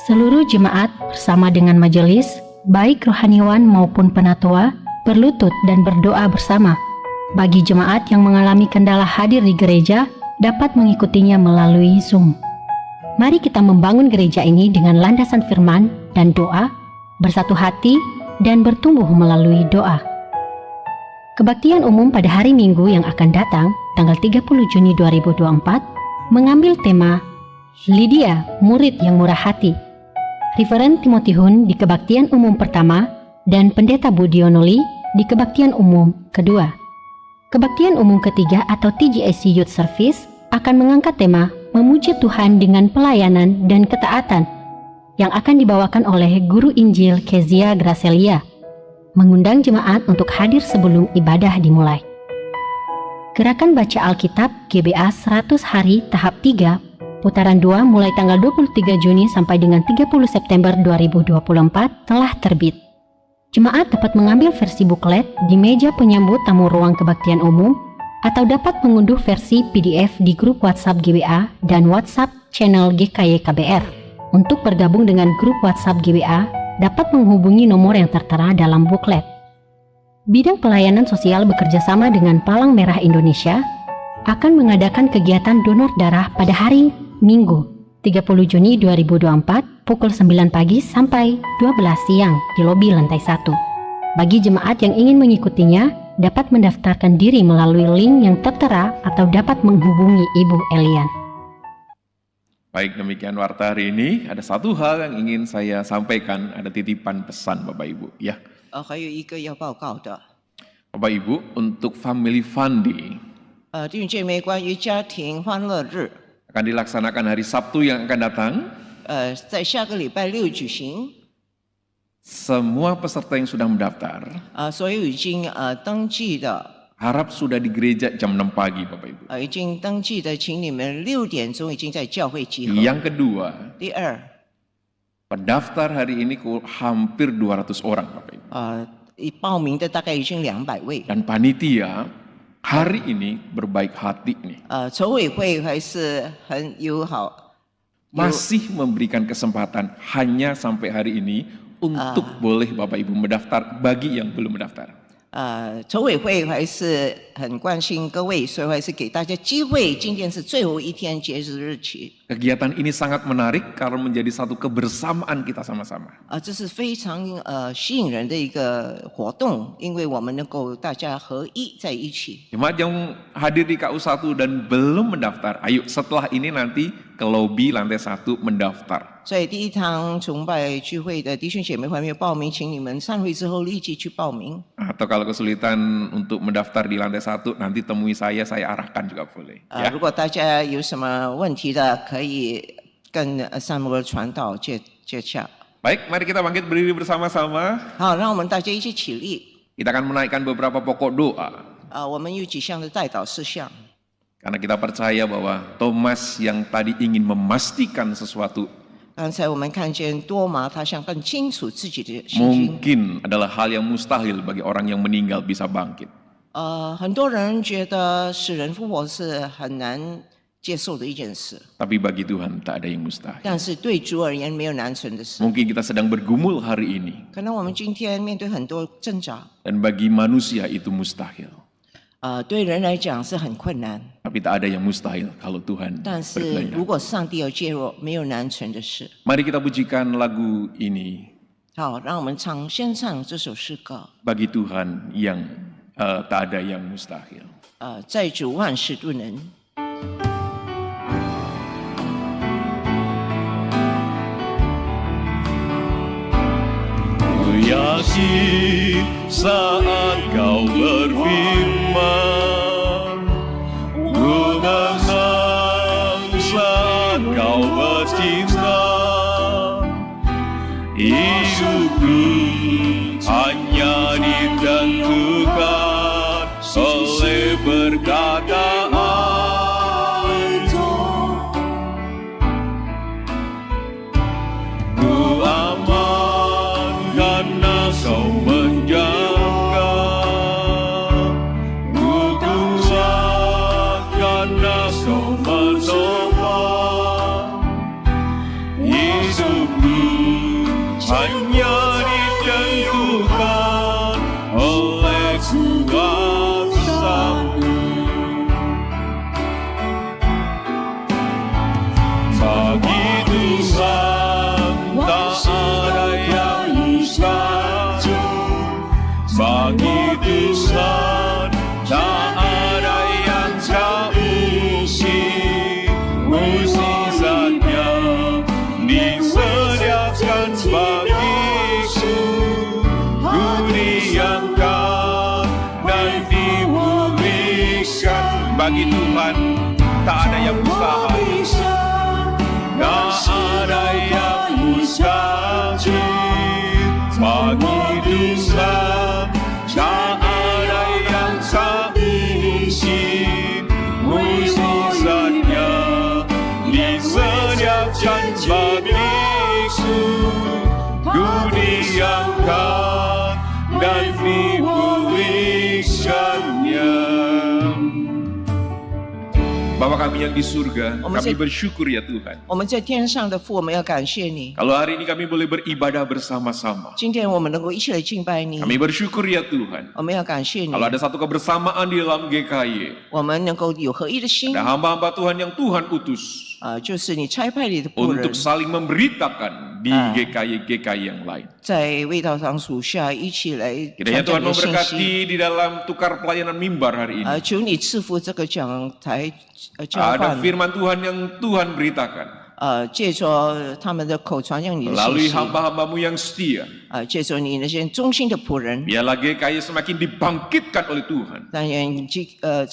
Seluruh jemaat bersama dengan majelis, baik rohaniwan maupun penatua, berlutut dan berdoa bersama. Bagi jemaat yang mengalami kendala hadir di gereja, dapat mengikutinya melalui Zoom. Mari kita membangun gereja ini dengan landasan firman dan doa, bersatu hati dan bertumbuh melalui doa. Kebaktian umum pada hari Minggu yang akan datang, tanggal 30 Juni 2024, mengambil tema Lydia, murid yang murah hati. Referen Timothy Hun di kebaktian umum pertama dan Pendeta Budionoli di kebaktian umum kedua. Kebaktian umum ketiga atau TGIC Youth Service akan mengangkat tema Memuji Tuhan dengan Pelayanan dan Ketaatan yang akan dibawakan oleh Guru Injil Kezia Gracelia, mengundang jemaat untuk hadir sebelum ibadah dimulai. Gerakan Baca Alkitab GBA 100 Hari Tahap 3, putaran 2 mulai tanggal 23 Juni sampai dengan 30 September 2024 telah terbit. Jemaat dapat mengambil versi buklet di meja penyambut tamu ruang kebaktian umum atau dapat mengunduh versi PDF di grup WhatsApp GBA dan WhatsApp channel GKY KBR. Untuk bergabung dengan grup WhatsApp GBA, dapat menghubungi nomor yang tertera dalam buklet. Bidang Pelayanan Sosial bekerja sama dengan Palang Merah Indonesia akan mengadakan kegiatan donor darah pada hari Minggu 30 Juni 2024 pukul 9 pagi sampai 12 siang di lobi lantai 1. Bagi jemaat yang ingin mengikutinya, dapat mendaftarkan diri melalui link yang tertera atau dapat menghubungi Ibu Elian. Baik, demikian warta hari ini. Ada satu hal yang ingin saya sampaikan, ada titipan pesan Bapak Ibu ya. 还有一个要报告的， Bapak Ibu, untuk Family Fun Day 弟兄姐妹，关于家庭欢乐日， akan dilaksanakan hari Sabtu yang akan datang. 在下个礼拜六举行。 Semua peserta yang sudah mendaftar 所有已经登记的， harap sudah di gereja jam 6 pagi Bapak Ibu. 已经登记的，请你们6点钟已经在教会集合。 Yang kedua, 第二， pendaftar hari ini hampir 200 orang Bapak Ibu. 报名的大概已经200位。 Dan panitia hari ini berbaik hati nih. 筹委会还是很友好， Masih memberikan kesempatan hanya sampai hari ini untuk boleh Bapak Ibu mendaftar bagi yang belum mendaftar. 筹委会还是很关心各位，所以还是给大家机会。今天是最后一天节日日期。 Kegiatan ini sangat menarik karena menjadi satu kebersamaan kita sama-sama. 这是非常吸引人的一个活动，因为我们能够大家合一在一起。 Jemaat yang hadir di KU1 dan belum mendaftar, ayo setelah ini nanti ke lobi lantai 1 mendaftar. 所以第一堂崇拜聚会的弟兄姐妹还没有报名，请你们散会之后立即去报名。 Atau kalau kesulitan untuk mendaftar di lantai 1, nanti temui saya arahkan juga boleh. 如果大家有什么问题的，可以跟萨摩尔传道接洽。 Baik, mari kita bangkit berdiri bersama-sama. 好，让我们大家一起起立。 Kita akan menaikkan beberapa pokok doa. 我们有几项的代祷事项。 Karena kita percaya bahwa Thomas yang tadi ingin memastikan sesuatu 刚才我们看见多马，他想更清楚自己的信心。 mungkin adalah hal yang mustahil bagi orang yang meninggal bisa bangkit. 很多人觉得死人复活是很难接受的一件事， Tapi bagi Tuhan tak ada yang mustahil. 但是对主而言没有难成的事。 Mungkin kita sedang bergumul hari ini. 可能我们今天面对很多挣扎， Dan bagi manusia itu mustahil. 对人来讲是很困难， Tapi tak ada yang mustahil kalau Tuhan 但是 berkehendak. 如果上帝要介入，没有难成的事。 Mari kita pujikan lagu ini 好，让我们先唱这首诗歌。 bagi Tuhan yang tak ada yang mustahil. 在主万事都能。 Yakin saat kau berfirman, ku menang saat kau bercinta. Hidupku hanya ditentukan oleh perkataanmu. Ku aman karena kau menjaga, ku kuat karena kau menopang. Hidupku hanya ditentukan oleh kuasa-Mu. Bagi Tuhan tak ada yang mustahil. Bagi Tuhan tak ada yang tak mungkin. Mukjizatnya disediakan bagiku. Ku diangkat dan dipulihkan. Bagi Tuhan tak ada yang mustahil. Tak ada yang mustahil. Bagi Tuhan tak ada yang tak mungkin. Mukjizatnya disediakan bagiku. Ku diangkat dan dipulihkannya. Bapa kami yang di surga, kami bersyukur ya Tuhan. 我们在天上的父，我们要感谢你。 Kalau hari ini kami boleh beribadah bersama-sama. 今天我们能够一起来敬拜你， Kami bersyukur ya Tuhan. 我们要感谢你。 Kalau ada satu kebersamaan di dalam GKY, 我们能够有合一的心 ada hamba-hamba Tuhan yang Tuhan utus 就是你差派你的仆人 untuk，saling memberitakan di GKY yang lain. 在味道堂属下一起来 Kiranya 传 Tuhan 讲你的信息。 memberkati di dalam tukar pelayanan mimbar hari ini. 求你赐福这个讲台交 Ada 换， firman Tuhan yang Tuhan beritakan 借着他们的口传讲你的信 melalui 息， hamba-hambamu yang setia. 借着你那些忠心的仆人， Biarlah GKY semakin dibangkitkan oleh Tuhan. 但愿这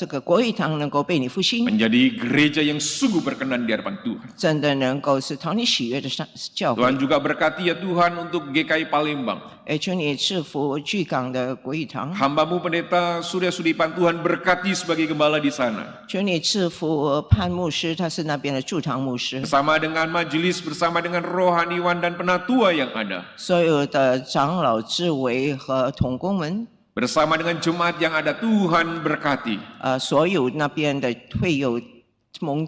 个国语堂能够被你复兴， Menjadi gereja yang sungguh berkenan di hadapan Tuhan. 真的能够是讨你喜悦的教会。 Tuhan juga berkati ya Tuhan untuk GKY Palembang. 求你赐福巨港的国语堂， Hambamu pendeta Surya Sudipan Tuhan berkati sebagai gembala di sana. 求你赐福潘牧师，他是那边的驻堂牧师， Bersama dengan majelis, bersama dengan rohaniwan dan penatua yang ada. 所有的长老、智为和同工们， Bersama dengan jemaat yang ada, Tuhan berkati. 所有那边的会有蒙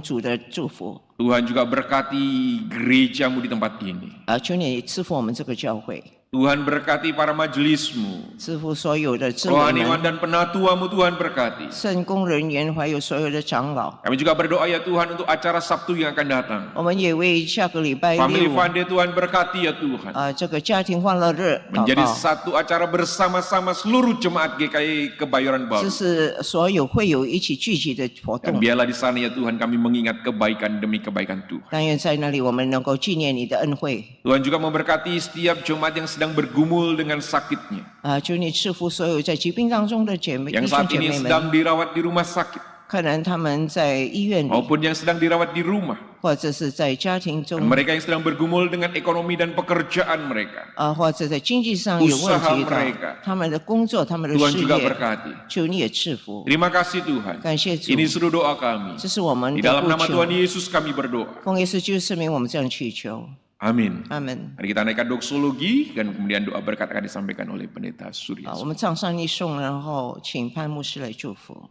主的祝福。 Tuhan juga berkati gerejamu di tempat ini. 求你赐福我们这个教会。Tuhan berkati para majelismu, 赐福所有的姊妹 rohaniwan 们、 dan penatuamu Tuhan berkati. 圣工人员，还有所有的长老。 Kami juga berdoa ya Tuhan untuk acara Sabtu yang akan datang. 我们也为下个礼拜 Family 六 Fun Day Tuhan berkati ya Tuhan. 这个家庭欢乐日祷 Menjadi 告， satu acara bersama-sama seluruh jemaat GKI Kebayoran 这 Baru. 是所有会友一起聚集的活 Dan 动。 biarlah di sana ya Tuhan kami mengingat kebaikan demi kebaikan Tuhan. 但愿在那里我们能够纪念你的恩惠。 Tuhan juga memberkati setiap jemaat yang sedang bergumul dengan sakitnya. 求你赐福所有在疾病当中的姐妹弟 Yang 兄 saat 姐 ini 妹们， sedang dirawat di rumah sakit. 可能他们在医院里， Maupun yang sedang dirawat di rumah. 或者是在家庭 Dan 中， mereka yang sedang bergumul dengan ekonomi dan pekerjaan mereka. 或者在经济上有问 Usaha 题 mereka 的，他们的工作、他们的 Tuhan 事 juga 业， berkati. 求你也赐福。 Terima kasih Tuhan. 感谢主， Ini seluruh doa kami. 这是我们 Di 的 dalam 呼 nama 求 Tuhan。Yesus kami berdoa. 奉耶稣基督圣名，我们这样祈求， Amin. 阿门。 Mari kita naikkan doksologi dan kemudian doa berkat akan disampaikan oleh Pendeta Surya. 我们唱上一颂，然后请潘牧师来祝福。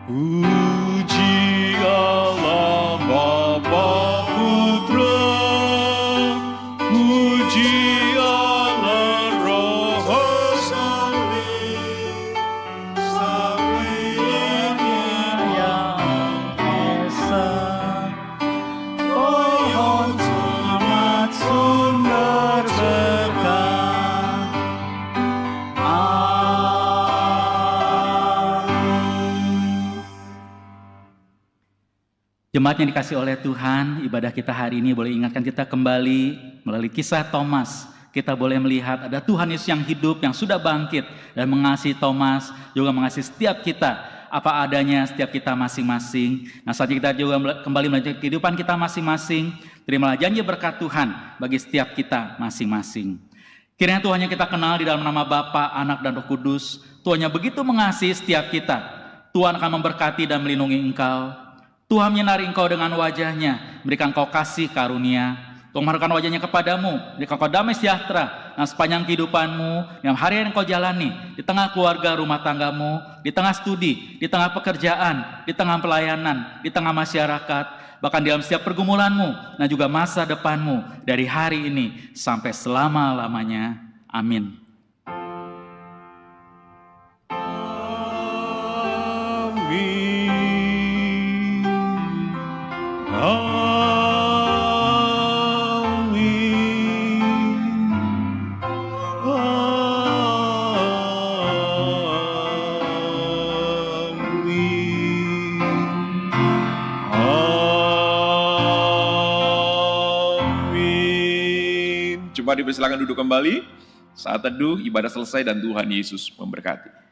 Puji Allah Bapa Putra, puji Allah Roh Salih, yang Esa, pohon cermat sumber berkah. Jemaat yang dikasih oleh Tuhan, ibadah kita hari ini boleh ingatkan kita kembali melalui kisah Thomas. Kita boleh melihat ada Tuhan Yesus yang hidup, yang sudah bangkit dan mengasihi Thomas, juga mengasihi setiap kita apa adanya, setiap kita masing-masing. Nah, saatnya kita juga kembali melanjutkan kehidupan kita masing-masing. Terimalah janji berkat Tuhan bagi setiap kita masing-masing. Kiranya Tuhan yang kita kenal di dalam nama Bapa, Anak, dan Roh Kudus, Tuhan yang begitu mengasihi setiap kita. Tuhan akan memberkati dan melindungi engkau. Tuhan menyinari engkau dengan wajahnya, berikan engkau kasih karunia. Tuhan mengharapkan wajahnya kepadamu, berikan engkau damai sejahtera. Nah, sepanjang kehidupanmu, yang hari yang engkau jalani, di tengah keluarga rumah tanggamu, di tengah studi, di tengah pekerjaan, di tengah pelayanan, di tengah masyarakat, bahkan dalam setiap pergumulanmu, dan juga masa depanmu, dari hari ini sampai selama-lamanya. Amin. Coba dipersilakan duduk kembali. Saat teduh, ibadah selesai dan Tuhan Yesus memberkati.